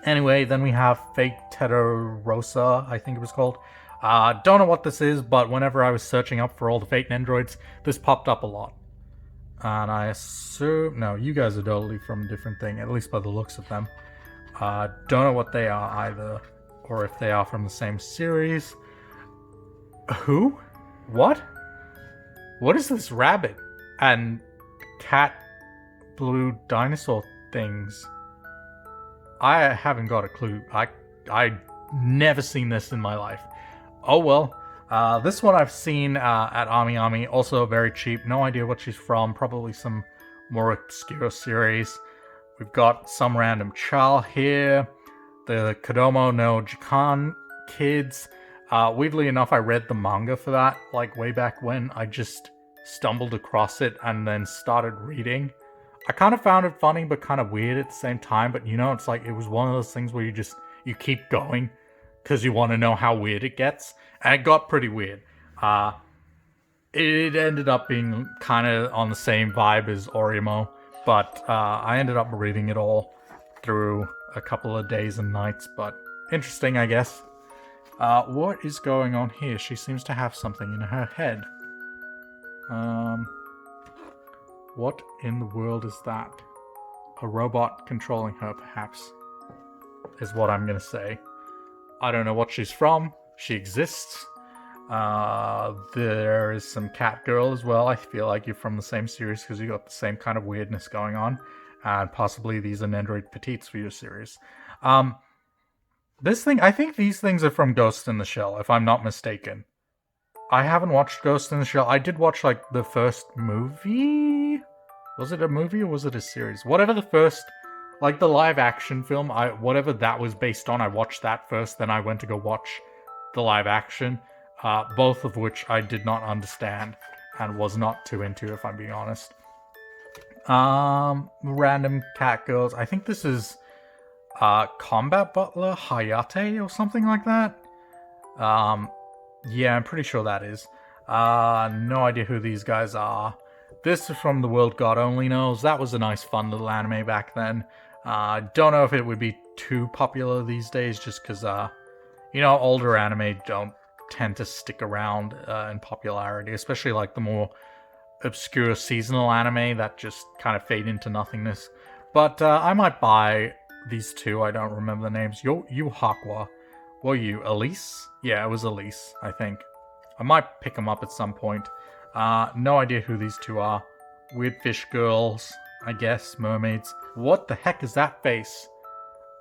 Anyway, then we have Fake Tedorosa, I think it was called. Don't know what this is, but whenever I was searching up for all the fake Nendoroids, this popped up a lot. And I assume... No, you guys are totally from a different thing, at least by the looks of them. Don't know what they are either, or if they are from the same series. Who? What? What is this rabbit and cat blue dinosaur things? I haven't got a clue. I never seen this in my life. Oh well. This one I've seen at Ami, also very cheap. No idea what she's from. Probably some more obscure series. We've got some random child here. The Kodomo no Jikan kids. Weirdly enough, I read the manga for that, like way back when. I just stumbled across it and then started reading. I kind of found it funny but kind of weird at the same time, but you know, it's like it was one of those things where you keep going because you want to know how weird it gets, and it got pretty weird. It ended up being kind of on the same vibe as Orimo, but I ended up reading it all through a couple of days and nights, but interesting, I guess. What is going on here? She seems to have something in her head. What in the world is that? A robot controlling her, perhaps, is what I'm gonna say. I don't know what she's from. She exists. There is some cat girl as well. I feel like you're from the same series because you got the same kind of weirdness going on. And possibly these are Nendoroid Petites for your series. This thing, I think these things are from Ghost in the Shell, if I'm not mistaken. I haven't watched Ghost in the Shell. I did watch, like, the first movie? Was it a movie or was it a series? Whatever the first, like, the live-action film, whatever that was based on, I watched that first, then I went to go watch the live-action, both of which I did not understand and was not too into, if I'm being honest. Random cat girls. I think this is Combat Butler Hayate or something like that. Yeah, I'm pretty sure that is. No idea who these guys are. This is from The World God Only Knows. That was a nice fun little anime back then. Don't know if it would be too popular these days just because, you know, older anime don't tend to stick around in popularity, especially like the more obscure seasonal anime that just kind of fade into nothingness. But I might buy these two. I don't remember the names. Yu Hakwa. Were you Elise? Yeah, it was Elise, I think. I might pick them up at some point. No idea who these two are. Weird fish girls, I guess. Mermaids. What the heck is that face?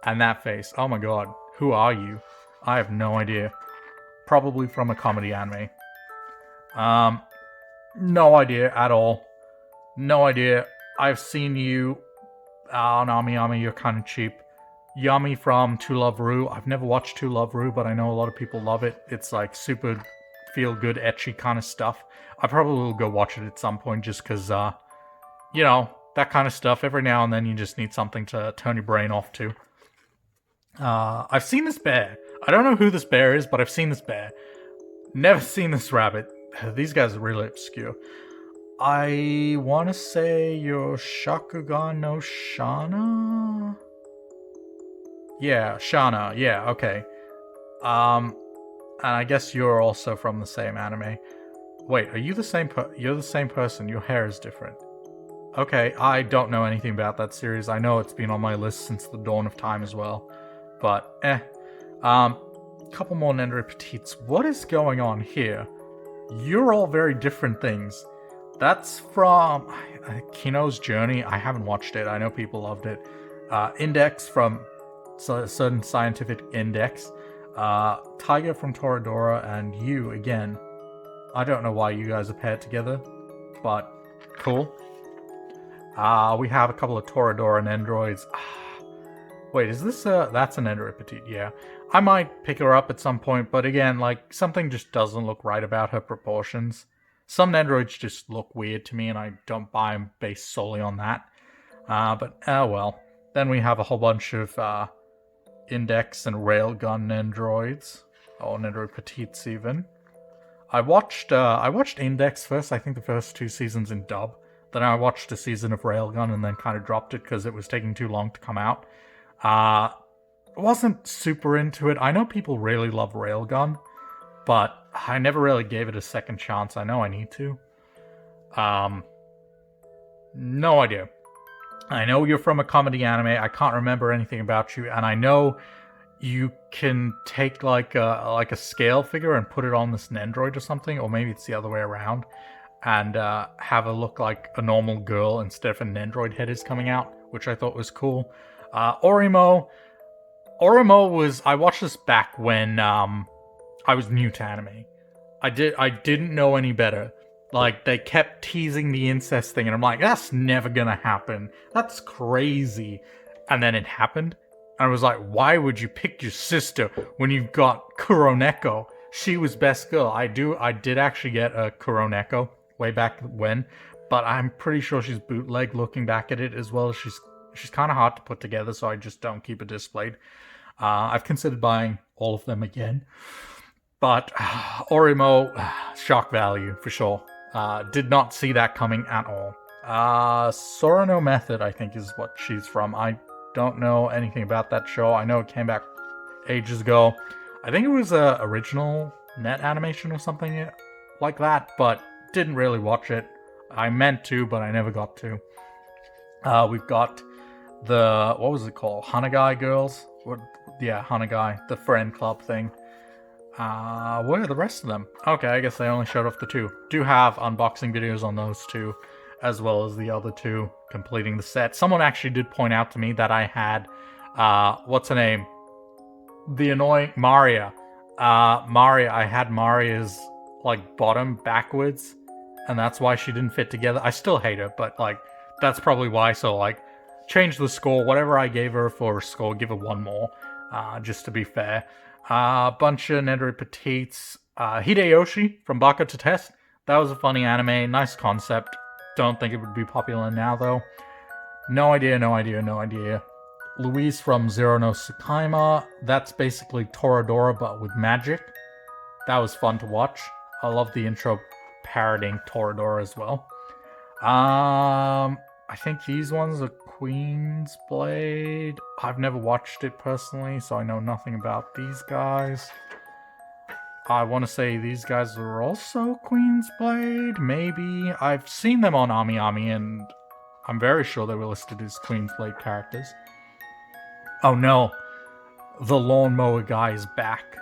And that face. Oh my god. Who are you? I have no idea. Probably from a comedy anime. No idea at all. No idea. I've seen you on Ami, you're kind of cheap. Yami from To Love Ru. I've never watched To Love Ru, but I know a lot of people love it. It's like super feel-good, ecchi kind of stuff. I probably will go watch it at some point just because, you know, that kind of stuff. Every now and then you just need something to turn your brain off to. I've seen this bear. I don't know who this bear is, but I've seen this bear. Never seen this rabbit. These guys are really obscure. I want to say you're Shakugan no Shana? Yeah, Shana. Yeah, okay. And I guess you're also from the same anime. Wait, are you the same you're the same person. Your hair is different. Okay, I don't know anything about that series. I know it's been on my list since the dawn of time as well. But, couple more Nendoroid Petites. What is going on here? You're all very different things. That's from Kino's Journey. I haven't watched it. I know people loved it. Index from Certain Scientific Index. Tiger from Toradora, and you again. I don't know why you guys are paired together, but cool. We have a couple of Toradora Nendoroids. Wait, is this that's an Nendoroid Petite, yeah. I might pick her up at some point, but again, like, something just doesn't look right about her proportions. Some Nendoroids just look weird to me, and I don't buy them based solely on that. But, well. Then we have a whole bunch of, Index and Railgun Nendoroids. Or Nendoroid Petites, even. I watched Index first, I think the first 2 seasons in dub. Then I watched a season of Railgun and then kind of dropped it because it was taking too long to come out. Wasn't super into it. I know people really love Railgun. but I never really gave it a second chance. I know I need to. No idea. I know you're from a comedy anime. I can't remember anything about you, and I know you can take like a scale figure and put it on this Nendoroid or something, or maybe it's the other way around, and have a look like a normal girl instead of a Nendoroid head is coming out, which I thought was cool. Orimo was, I watched this back when I was new to anime. I didn't know any better. Like, they kept teasing the incest thing, and I'm like, that's never gonna happen. That's crazy. And then it happened. And I was like, why would you pick your sister when you've got Kuroneko? She was best girl. I did actually get a Kuroneko way back when, but I'm pretty sure she's bootleg looking back at it, as well as she's kind of hard to put together, so I just don't keep it displayed. I've considered buying all of them again. But Orimo, shock value for sure. Did not see that coming at all. Sorano Method, I think, is what she's from. I don't know anything about that show. I know it came back ages ago. I think it was a original net animation or something like that, but didn't really watch it. I meant to, but I never got to. We've got the, what was it called? Hanagai Girls? Yeah, Hanagai, the friend club thing. Where are the rest of them? Okay, I guess they only showed off the two. Do have unboxing videos on those two, as well as the other two completing the set. Someone actually did point out to me that I had, what's her name? The annoying Maria. I had Maria's, like, bottom backwards, and that's why she didn't fit together. I still hate her, but, like, that's probably why. So, like, change the score. Whatever I gave her for a score, give her one more, just to be fair. Bunch of Nendoroid Petites. Hideyoshi from Baka to Test. That was a funny anime. Nice concept. Don't think it would be popular now, though. No idea. Louise from Zero no Tsukaima. That's basically Toradora, but with magic. That was fun to watch. I love the intro parroting Toradora as well. I think these ones are Queen's Blade. I've never watched it personally, so I know nothing about these guys. I want to say these guys are also Queen's Blade, maybe. I've seen them on Ami Ami, and I'm very sure they were listed as Queen's Blade characters. Oh no, the lawnmower guy is back.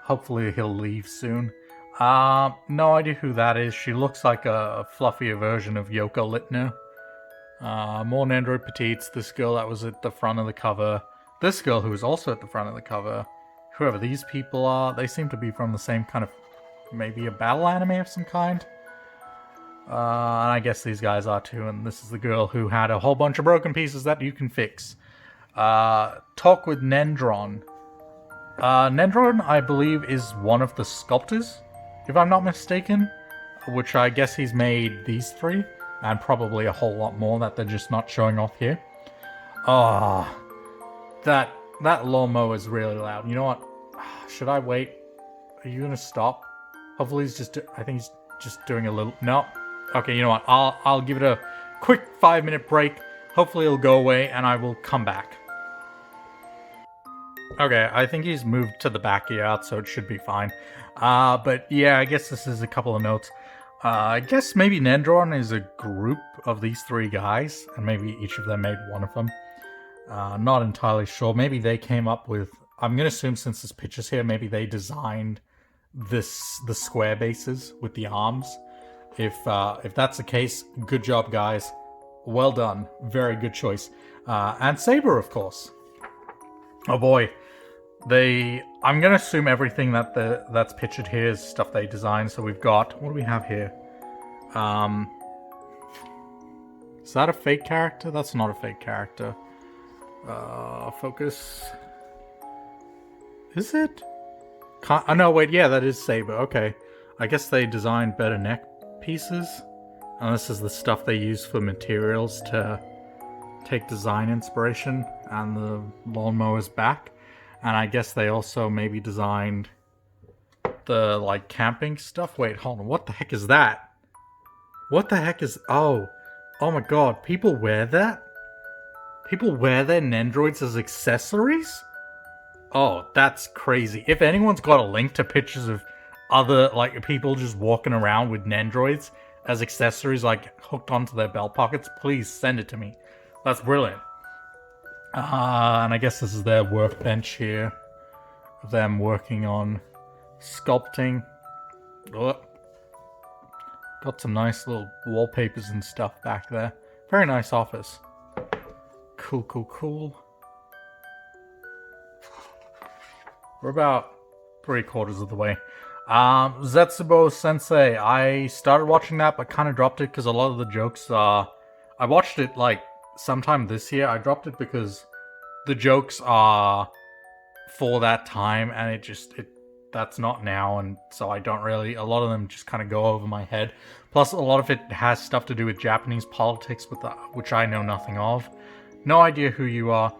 Hopefully he'll leave soon. No idea who that is. She looks like a fluffier version of Yoko Littner. More Nendoroid Petites. This girl that was at the front of the cover. This girl who was also at the front of the cover. Whoever these people are, they seem to be from the same kind of, maybe a battle anime of some kind. And I guess these guys are too, and this is the girl who had a whole bunch of broken pieces that you can fix. Talk with Nendron. Nendron, I believe, is one of the sculptors, if I'm not mistaken, which I guess he's made these three, and probably a whole lot more that they're just not showing off here. That lawnmower is really loud. You know what? Should I wait? Are you gonna stop? Hopefully he's just, I think he's just doing a little, no. Okay, you know what? I'll give it a quick 5-minute break. Hopefully it'll go away and I will come back. Okay, I think he's moved to the backyard, so it should be fine. But yeah, I guess this is a couple of notes. I guess maybe Nendron is a group of these three guys, and maybe each of them made one of them. Not entirely sure. Maybe they came up with, I'm gonna assume since this picture's here, maybe they designed the square bases with the arms. If that's the case, good job, guys. Well done. Very good choice. And Saber, of course. Oh boy. I'm gonna assume everything that's pictured here is stuff they designed. So we've got, what do we have here? Is that a fake character? That's not a fake character. Focus. Is it? Oh no, wait, yeah, that is Saber. Okay. I guess they designed better neck pieces. And this is the stuff they use for materials to take design inspiration, and the lawnmower's back. And I guess they also maybe designed the, like, camping stuff. Wait, hold on. What the heck is that? What the heck is... Oh my god. People wear that? People wear their Nendoroids as accessories? Oh, that's crazy. If anyone's got a link to pictures of other, like, people just walking around with Nendoroids as accessories, like, hooked onto their belt pockets, please send it to me. That's brilliant. And I guess this is their workbench here. Of them working on sculpting. Oh, got some nice little wallpapers and stuff back there. Very nice office. Cool, cool, cool. We're about 3/4 of the way. Zetsubo Sensei. I started watching that, but kind of dropped it because a lot of the jokes. I watched it like sometime this year. I dropped it because the jokes are for that time, and that's not now, and so I don't really. A lot of them just kind of go over my head. Plus, a lot of it has stuff to do with Japanese politics, which I know nothing of. No idea who you are.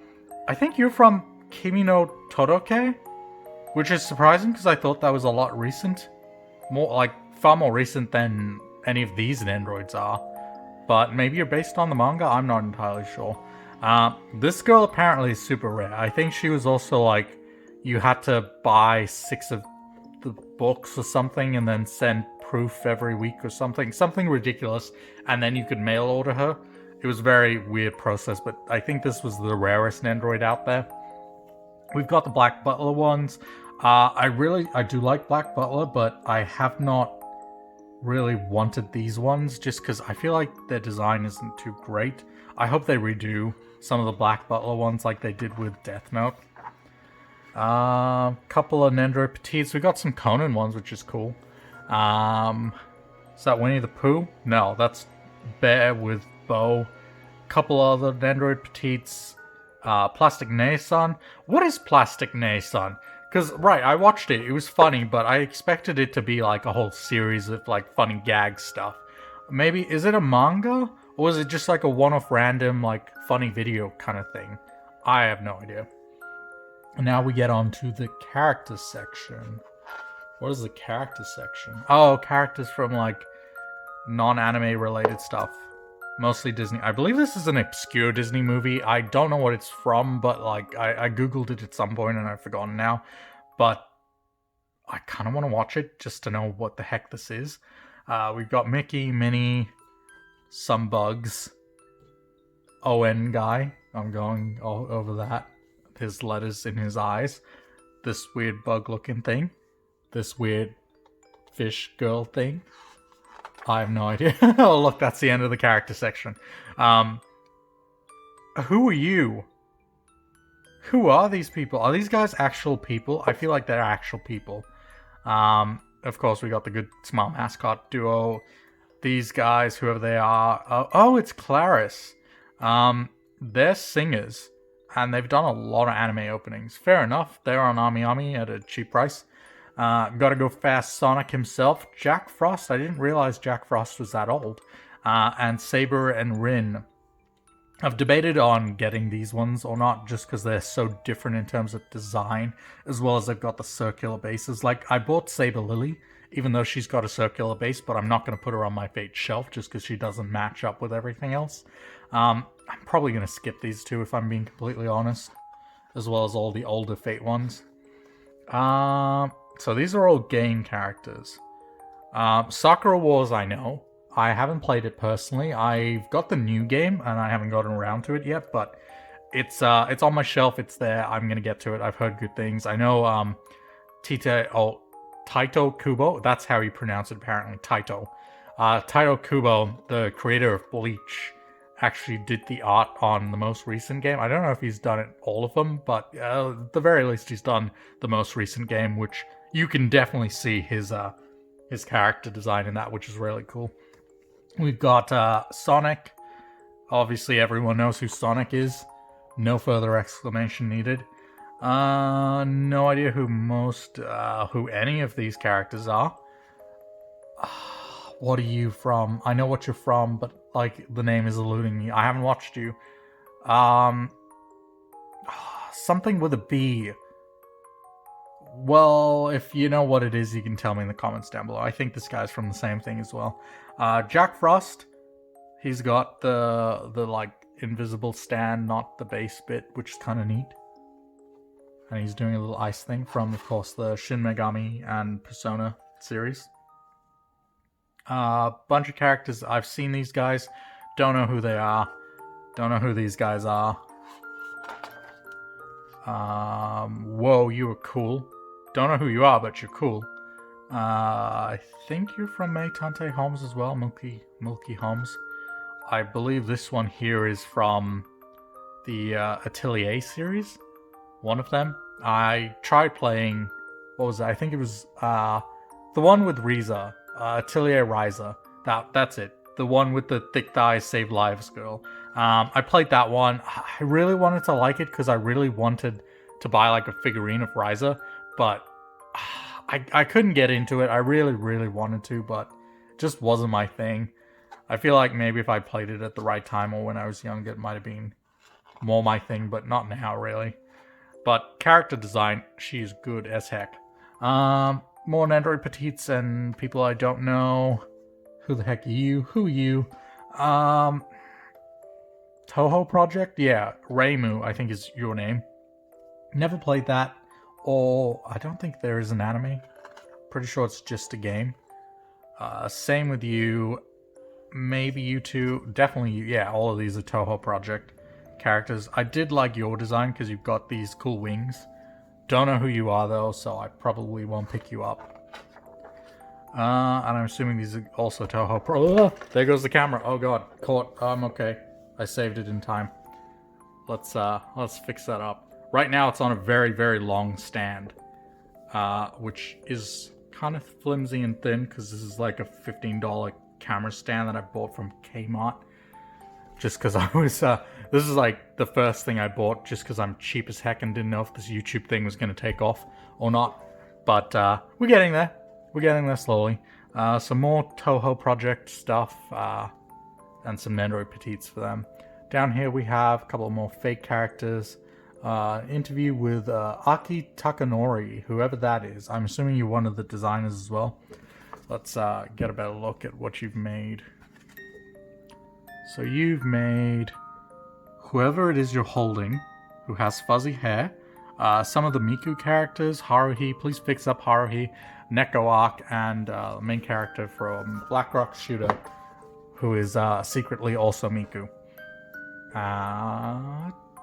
I think you're from Kimi no Todoroki? Which is surprising because I thought that was a lot recent. Far more recent than any of these Nendoroids are. But maybe you're based on the manga? I'm not entirely sure. This girl apparently is super rare. I think she was also like, you had to buy 6 of the books or something and then send proof every week or something. Something ridiculous. And then you could mail order her. It was a very weird process, but I think this was the rarest Nendoroid out there. We've got the Black Butler ones. I do like Black Butler, but I have not really wanted these ones just because I feel like their design isn't too great. I hope they redo some of the Black Butler ones like they did with Death Note. Couple of Nendoroid Petites. We got some Conan ones, which is cool. Is that Winnie the Pooh? No, that's Bear with Bow. Couple other Nendoroid Petites. Plastic Ne-san. What is Plastic Ne-san? Because, right, I watched it. It was funny, but I expected it to be like a whole series of like funny gag stuff. Maybe, is it a manga? Or is it just like a one-off random like funny video kind of thing? I have no idea. And now we get on to the characters section. What is the characters section? Oh, characters from like non-anime related stuff. Mostly Disney. I believe this is an obscure Disney movie. I don't know what it's from, but like I googled it at some point and I've forgotten now. But I kind of want to watch it just to know what the heck this is. We've got Mickey, Minnie, some bugs, ON guy. I'm going all over that. His letters in his eyes. This weird bug-looking thing. This weird fish girl thing. I have no idea. Oh, look, that's the end of the character section. Who are you? Who are these people? Are these guys actual people? I feel like they're actual people. Of course, we got the good small mascot duo. These guys, whoever they are. Oh, it's Claris. They're singers. And they've done a lot of anime openings. Fair enough. They're on Ami Ami at a cheap price. Gotta Go Fast Sonic himself. Jack Frost. I didn't realize Jack Frost was that old. And Saber and Rin. I've debated on getting these ones or not just because they're so different in terms of design, as well as they've got the circular bases. Like, I bought Saber Lily, even though she's got a circular base, but I'm not going to put her on my Fate shelf just because she doesn't match up with everything else. I'm probably going to skip these two if I'm being completely honest, as well as all the older Fate ones. So these are all game characters. Sakura Wars I know. I haven't played it personally. I've got the new game, and I haven't gotten around to it yet, but it's on my shelf. It's there. I'm gonna get to it. I've heard good things. I know Taito Kubo. That's how you pronounce it, apparently. Taito. Taito Kubo, the creator of Bleach, actually did the art on the most recent game. I don't know if he's done it all of them, but at the very least, he's done the most recent game, which you can definitely see his character design in that, which is really cool. We've got Sonic. Obviously, everyone knows who Sonic is. No further explanation needed. No idea who any of these characters are. What are you from? I know what you're from, but like the name is eluding me. I haven't watched you. Something with a B. Well, if you know what it is, you can tell me in the comments down below. I think this guy's from the same thing as well. Jack Frost. He's got the like invisible stand, not the base bit, which is kind of neat. And he's doing a little ice thing from, of course, the Shin Megami and Persona series. Bunch of characters. I've seen these guys. Don't know who they are. Don't know who these guys are. Whoa, you were cool. Don't know who you are, but you're cool. I think you're from Maytante Homes as well, Milky Homes. I believe this one here is from the Atelier series. One of them. I tried playing. What was it? I think it was the one with Riza, Atelier Riza. That's it. The one with the thick thighs, save lives girl. I played that one. I really wanted to like it because I really wanted to buy like a figurine of Riza, but I couldn't get into it. I really, really wanted to, but it just wasn't my thing. I feel like maybe if I played it at the right time or when I was younger, it might have been more my thing, but not now, really. But character design, she's good as heck. More Nendoroid petites and people I don't know. Who the heck are you? Who are you? Toho Project? Yeah, Reimu, I think is your name. Never played that. Or, I don't think there is an anime. Pretty sure it's just a game. Same with you. Maybe you two. Definitely you. Yeah, all of these are Toho Project characters. I did like your design because you've got these cool wings. Don't know who you are though, so I probably won't pick you up. And I'm assuming these are also Toho Pro. There goes the camera. Oh god, caught. Okay. I saved it in time. Let's fix that up. Right now it's on a very, very long stand, which is kind of flimsy and thin because this is like a $15 camera stand that I bought from Kmart. Just because I was, this is like the first thing I bought just because I'm cheap as heck and didn't know if this YouTube thing was going to take off or not. But we're getting there. We're getting there slowly. Some more Toho Project stuff and some Nendoroid petites for them. Down here we have a couple of more fake characters. Interview with Aki Takanori, whoever that is. I'm assuming you're one of the designers as well. Let's get a better look at what you've made. So you've made whoever it is you're holding, who has fuzzy hair. Some of the Miku characters, Haruhi, please fix up Haruhi, Neko-Arc, and the main character from Black Rock Shooter, who is secretly also Miku.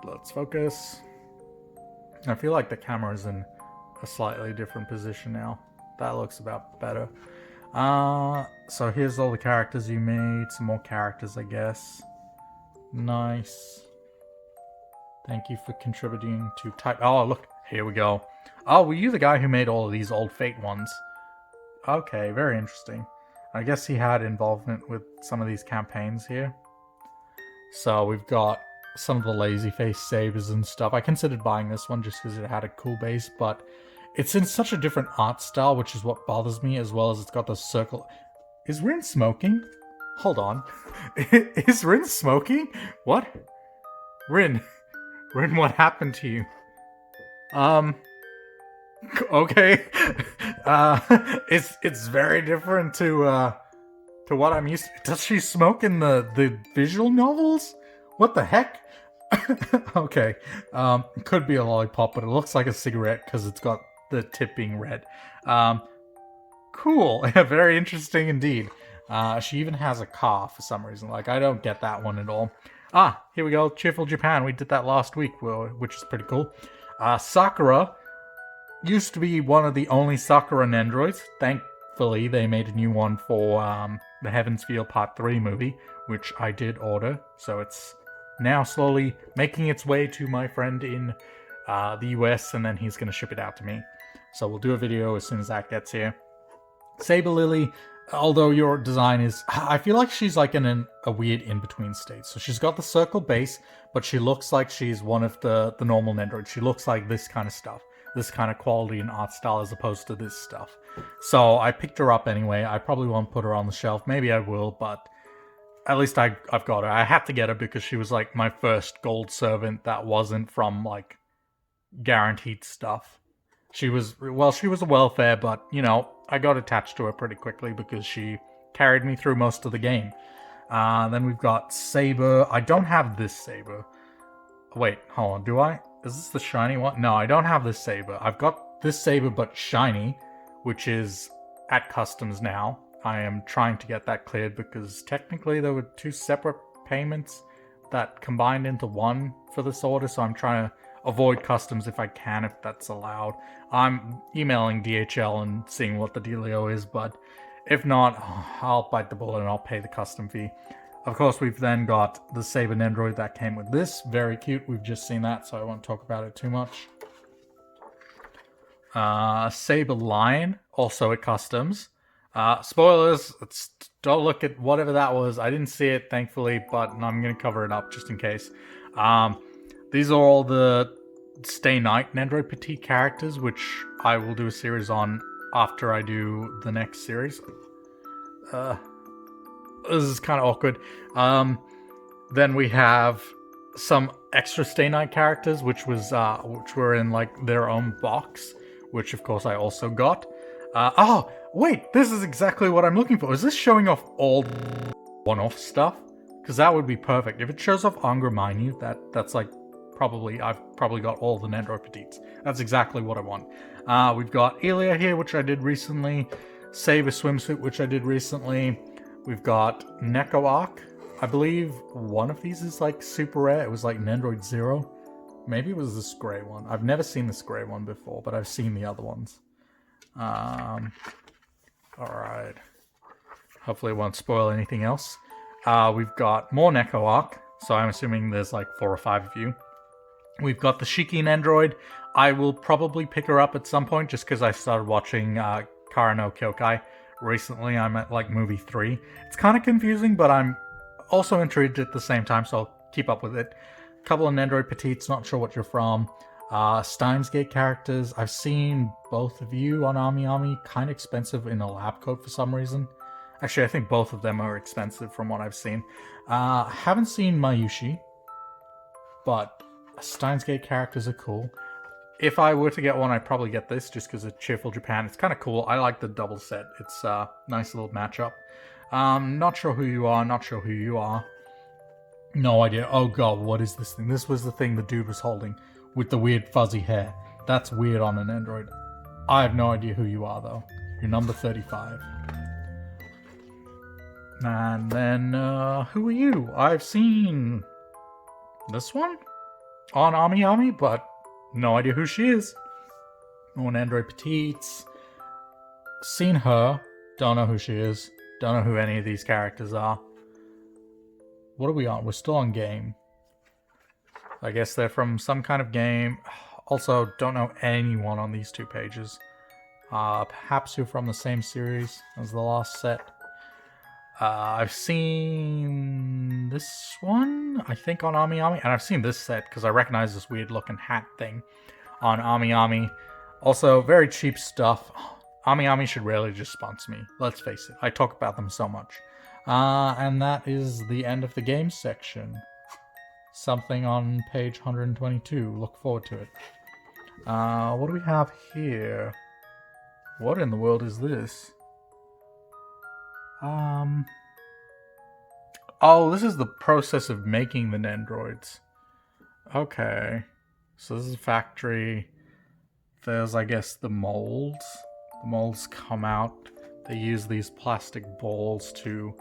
Let's focus. I feel like the camera's in a slightly different position now. That looks about better. So here's all the characters you made. Some more characters, I guess. Nice. Thank you for contributing to type. Oh, look. Here we go. Oh, were you the guy who made all of these old Fate ones? Okay, very interesting. I guess he had involvement with some of these campaigns here. So we've got some of the lazy face sabers and stuff. I considered buying this one just because it had a cool base, but it's in such a different art style, which is what bothers me, as well as it's got the circle. Is Rin smoking? Hold on. Is Rin smoking? What? Rin, what happened to you? Okay. It's very different to what I'm used to. Does she smoke in the visual novels? What the heck? Okay. Could be a lollipop, but it looks like a cigarette because it's got the tip being red. Cool. Very interesting indeed. She even has a car for some reason. Like, I don't get that one at all. Here we go. Cheerful Japan. We did that last week, which is pretty cool. Sakura used to be one of the only Sakura Nendoroids. Thankfully, they made a new one for the Heaven's Feel Part 3 movie, which I did order. So it's now slowly making its way to my friend in the US, and then he's going to ship it out to me. So we'll do a video as soon as that gets here. Saber Lily, although your design is... I feel like she's like in a weird in-between state. So she's got the circle base, but she looks like she's one of the normal Nendoroids. She looks like this kind of stuff. This kind of quality and art style as opposed to this stuff. So I picked her up anyway. I probably won't put her on the shelf. Maybe I will, but at least I've got her. I had to get her because she was like my first gold servant that wasn't from like guaranteed stuff. She was a welfare, but you know, I got attached to her pretty quickly because she carried me through most of the game. Then we've got Saber. I don't have this Saber. Wait, hold on. Do I? Is this the shiny one? No, I don't have this Saber. I've got this Saber but shiny, which is at customs now. I am trying to get that cleared because technically there were 2 separate payments that combined into one for this order, so I'm trying to avoid customs if I can, if that's allowed. I'm emailing DHL and seeing what the dealio is, but if not, I'll bite the bullet and I'll pay the custom fee. Of course, we've then got the Saber Nendoroid that came with this. Very cute. We've just seen that, so I won't talk about it too much. Saber Lion, also at customs. Spoilers, don't look at whatever that was. I didn't see it, thankfully, but I'm going to cover it up just in case. These are all the Stay Night Nendoroid Petite characters, which I will do a series on after I do the next series. This is kind of awkward. Then we have some extra Stay Night characters, which were in like their own box, which of course I also got. Oh, wait, this is exactly what I'm looking for. Is this showing off all one-off stuff? Because that would be perfect. If it shows off Angraminu, that's like I've probably got all the Nendoroid Petites. That's exactly what I want. We've got Elia here, which I did recently. Saber Swimsuit, which I did recently. We've got Neko Arc. I believe one of these is like super rare. It was like Nendoroid 0. Maybe it was this grey one. I've never seen this grey one before, but I've seen the other ones. Alright. Hopefully it won't spoil anything else. We've got more Neko Arc, so I'm assuming there's like 4 or 5 of you. We've got the Shiki Nendoroid. I will probably pick her up at some point just because I started watching Kara no Kyokai recently. I'm at like movie 3. It's kind of confusing, but I'm also intrigued at the same time, so I'll keep up with it. A couple of Nendoroid Petites, not sure what you're from. Steins Gate characters. I've seen both of you on Ami Ami. Kind of expensive in a lab coat for some reason. Actually, I think both of them are expensive from what I've seen. Haven't seen Mayushi, but Steins Gate characters are cool. If I were to get one, I'd probably get this just because of Cheerful Japan. It's kind of cool. I like the double set. It's a nice little matchup. Not sure who you are. Not sure who you are. No idea. Oh god, what is this thing? This was the thing the dude was holding with the weird fuzzy hair. That's weird on an Android. I have no idea who you are though. You're number 35. And then, who are you? I've seen this one on Ami Ami, but no idea who she is. More Nendoroid Petites. Seen her. Don't know who she is. Don't know who any of these characters are. What are we on? We're still on game. I guess they're from some kind of game. Also, don't know anyone on these 2 pages. Perhaps you're from the same series as the last set. I've seen this one, I think, on Ami Ami. And I've seen this set because I recognize this weird looking hat thing on Ami Ami. Also, very cheap stuff. Ami Ami should really just sponsor me. Let's face it. I talk about them so much. And that is the end of the game section. Something on page 122. Look forward to it. What do we have here? What in the world is this? Oh, this is the process of making the Nendoroids. Okay. So this is a factory. There's, I guess, the molds. The molds come out. They use these plastic balls to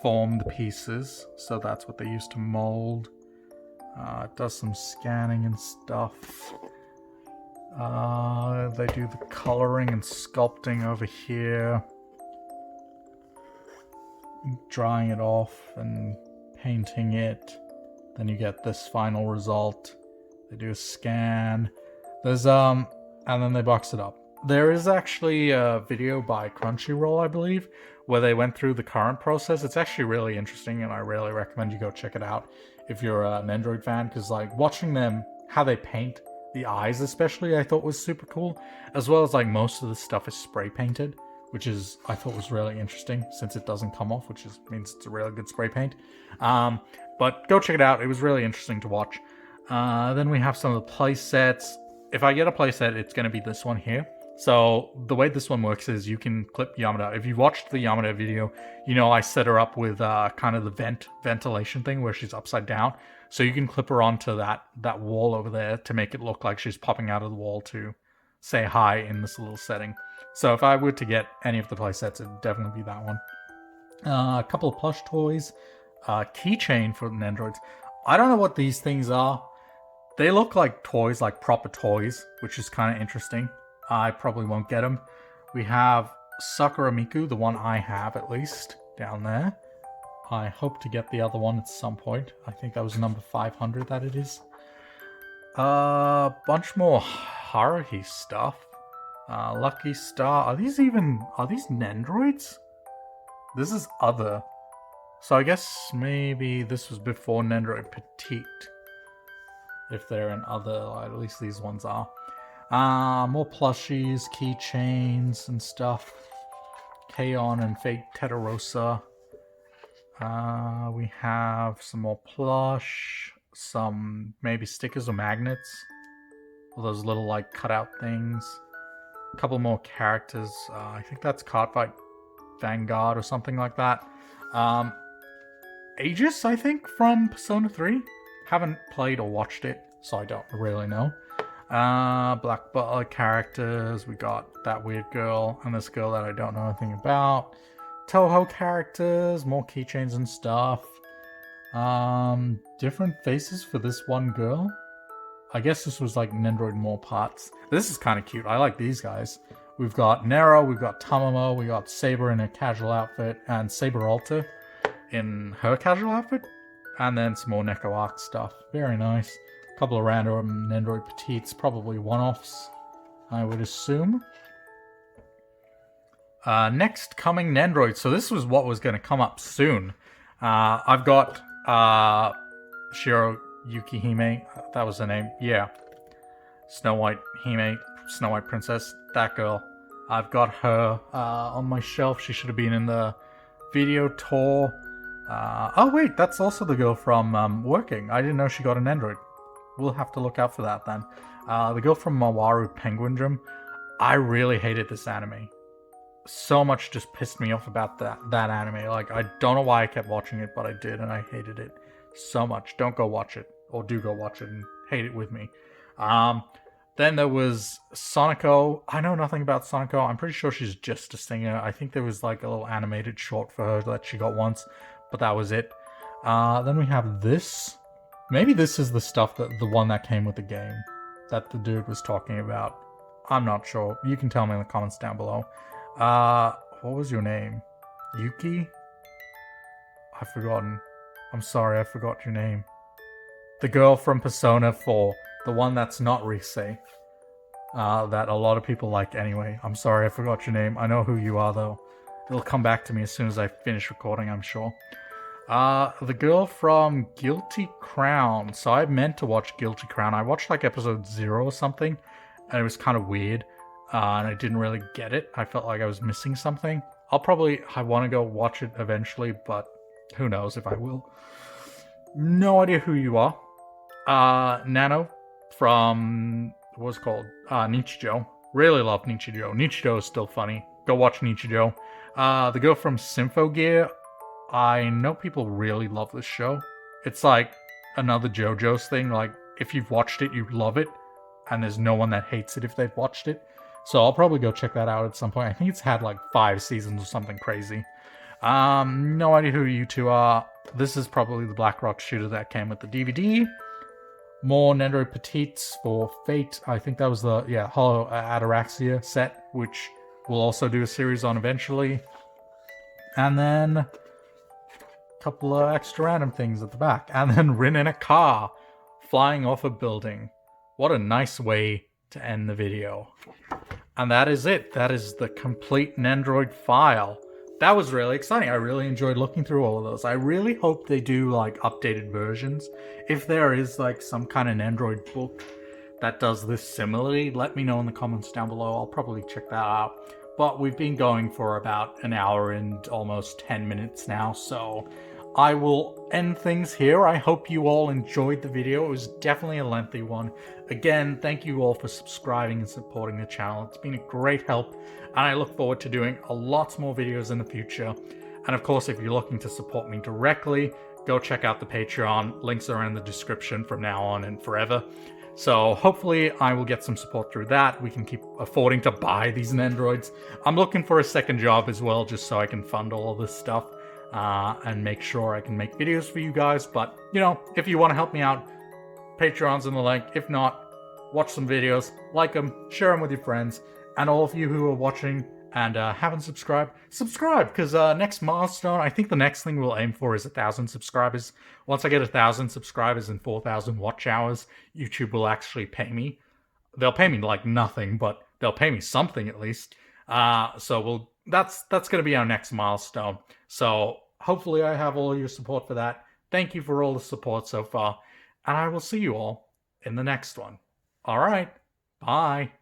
form the pieces. So that's what they use to mold. It does some scanning and stuff. They do the coloring and sculpting over here. Drying it off and painting it. Then you get this final result. They do a scan. There's and then they box it up. There is actually a video by Crunchyroll, I believe, where they went through the current process. It's actually really interesting, and I really recommend you go check it out if you're an Nendoroid fan, because like watching them, how they paint the eyes especially, I thought was super cool, as well as like most of the stuff is spray painted, which is, I thought was really interesting since it doesn't come off, which means it's a really good spray paint. But go check it out. It was really interesting to watch. Then we have some of the play sets. If I get a play set, it's going to be this one here. So the way this one works is you can clip Yamada. If you watched the Yamada video, you know I set her up with kind of the ventilation thing where she's upside down. So you can clip her onto that wall over there to make it look like she's popping out of the wall to say hi in this little setting. So if I were to get any of the playsets, it'd definitely be that one. A couple of plush toys, keychain for Nendoroids. I don't know what these things are. They look like toys, like proper toys, which is kind of interesting. I probably won't get them. We have Sakura Miku, the one I have at least, down there. I hope to get the other one at some point. I think that was number 500 that it is. Bunch more Haruhi stuff. Lucky Star. Are these Nendoroids? This is other. So I guess maybe this was before Nendoroid Petite. If they're in other, at least these ones are. More plushies, keychains and stuff. Cohan and Fate Tetarossa. We have some more plush. Some maybe stickers or magnets. All those little like cutout things. A couple more characters. I think that's Cardfight Vanguard or something like that. Aegis, I think, from Persona 3. Haven't played or watched it, so I don't really know. Black Butler characters. We got that weird girl and this girl that I don't know anything about. Toho characters, more keychains and stuff. Different faces for this one girl. I guess this was like Nendoroid more parts. This is kind of cute. I like these guys. We've got Nero, we've got Tamamo, we got Saber in a casual outfit, and Saber Alta in her casual outfit. And then some more Neko Arc stuff. Very nice. A couple of random Nendoroid Petites, probably one-offs, I would assume. Next coming Nendoroid. So this was what was going to come up soon. I've got Shiro Yukihime. That was her name. Yeah. Snow White Hime. Snow White Princess. That girl. I've got her on my shelf. She should have been in the video tour. Oh wait, that's also the girl from Working. I didn't know she got an Nendoroid. We'll have to look out for that then. The girl from Mawaru Penguin Drum. I really hated this anime. So much just pissed me off about that anime. Like, I don't know why I kept watching it, but I did, and I hated it so much. Don't go watch it. Or do go watch it and hate it with me. Then there was Sonoko. I know nothing about Sonoko. I'm pretty sure she's just a singer. I think there was like a little animated short for her that she got once, but that was it. Then we have this. Maybe this is the stuff the one that came with the game that the dude was talking about. I'm not sure. You can tell me in the comments down below. What was your name? Yuki? I've forgotten. I'm sorry, I forgot your name. The girl from Persona 4. The one that's not Rise. That a lot of people like anyway. I'm sorry, I forgot your name. I know who you are, though. It'll come back to me as soon as I finish recording, I'm sure. The girl from Guilty Crown. So I meant to watch Guilty Crown. I watched like episode 0 or something, and it was kind of weird. And I didn't really get it. I felt like I was missing something. I want to go watch it eventually, but who knows if I will. No idea who you are. Nano from, what's it called? Nichijou. Really love Nichijou. Nichijou is still funny. Go watch Nichijou. The girl from Symphogear. I know people really love this show. It's like another JoJo's thing. Like, if you've watched it, you love it. And there's no one that hates it if they've watched it. So I'll probably go check that out at some point. I think it's had like 5 seasons or something crazy. No idea who you two are. This is probably the Black Rock shooter that came with the DVD. More Nendoroid Petites for Fate. I think that was the, Hollow Ataraxia set, which we'll also do a series on eventually. And then a couple of extra random things at the back. And then Rin in a car, flying off a building. What a nice way to end the video. And that is it. That is the complete Nendoroid file. That was really exciting. I really enjoyed looking through all of those. I really hope they do like updated versions. If there is like some kind of Nendoroid book that does this similarly, let me know in the comments down below. I'll probably check that out. But we've been going for about an hour and almost 10 minutes now, so I will end things here. I hope you all enjoyed the video. It was definitely a lengthy one. Again, thank you all for subscribing and supporting the channel. It's been a great help, and I look forward to doing a lot more videos in the future. And of course, if you're looking to support me directly, go check out the Patreon. Links are in the description from now on and forever. So hopefully I will get some support through that. We can keep affording to buy these Nendoroids. I'm looking for a second job as well, just so I can fund all of this stuff and make sure I can make videos for you guys. But, you know, if you want to help me out, Patreon's in the link. If not, watch some videos, like them, share them with your friends. And all of you who are watching and haven't subscribed, subscribe, because next milestone, I think the next thing we'll aim for is 1,000 subscribers. Once I get 1,000 subscribers and 4,000 watch hours, YouTube will actually pay me. They'll pay me like nothing, but they'll pay me something at least. So that's going to be our next milestone. So hopefully I have all your support for that. Thank you for all the support so far, and I will see you all in the next one. All right, bye.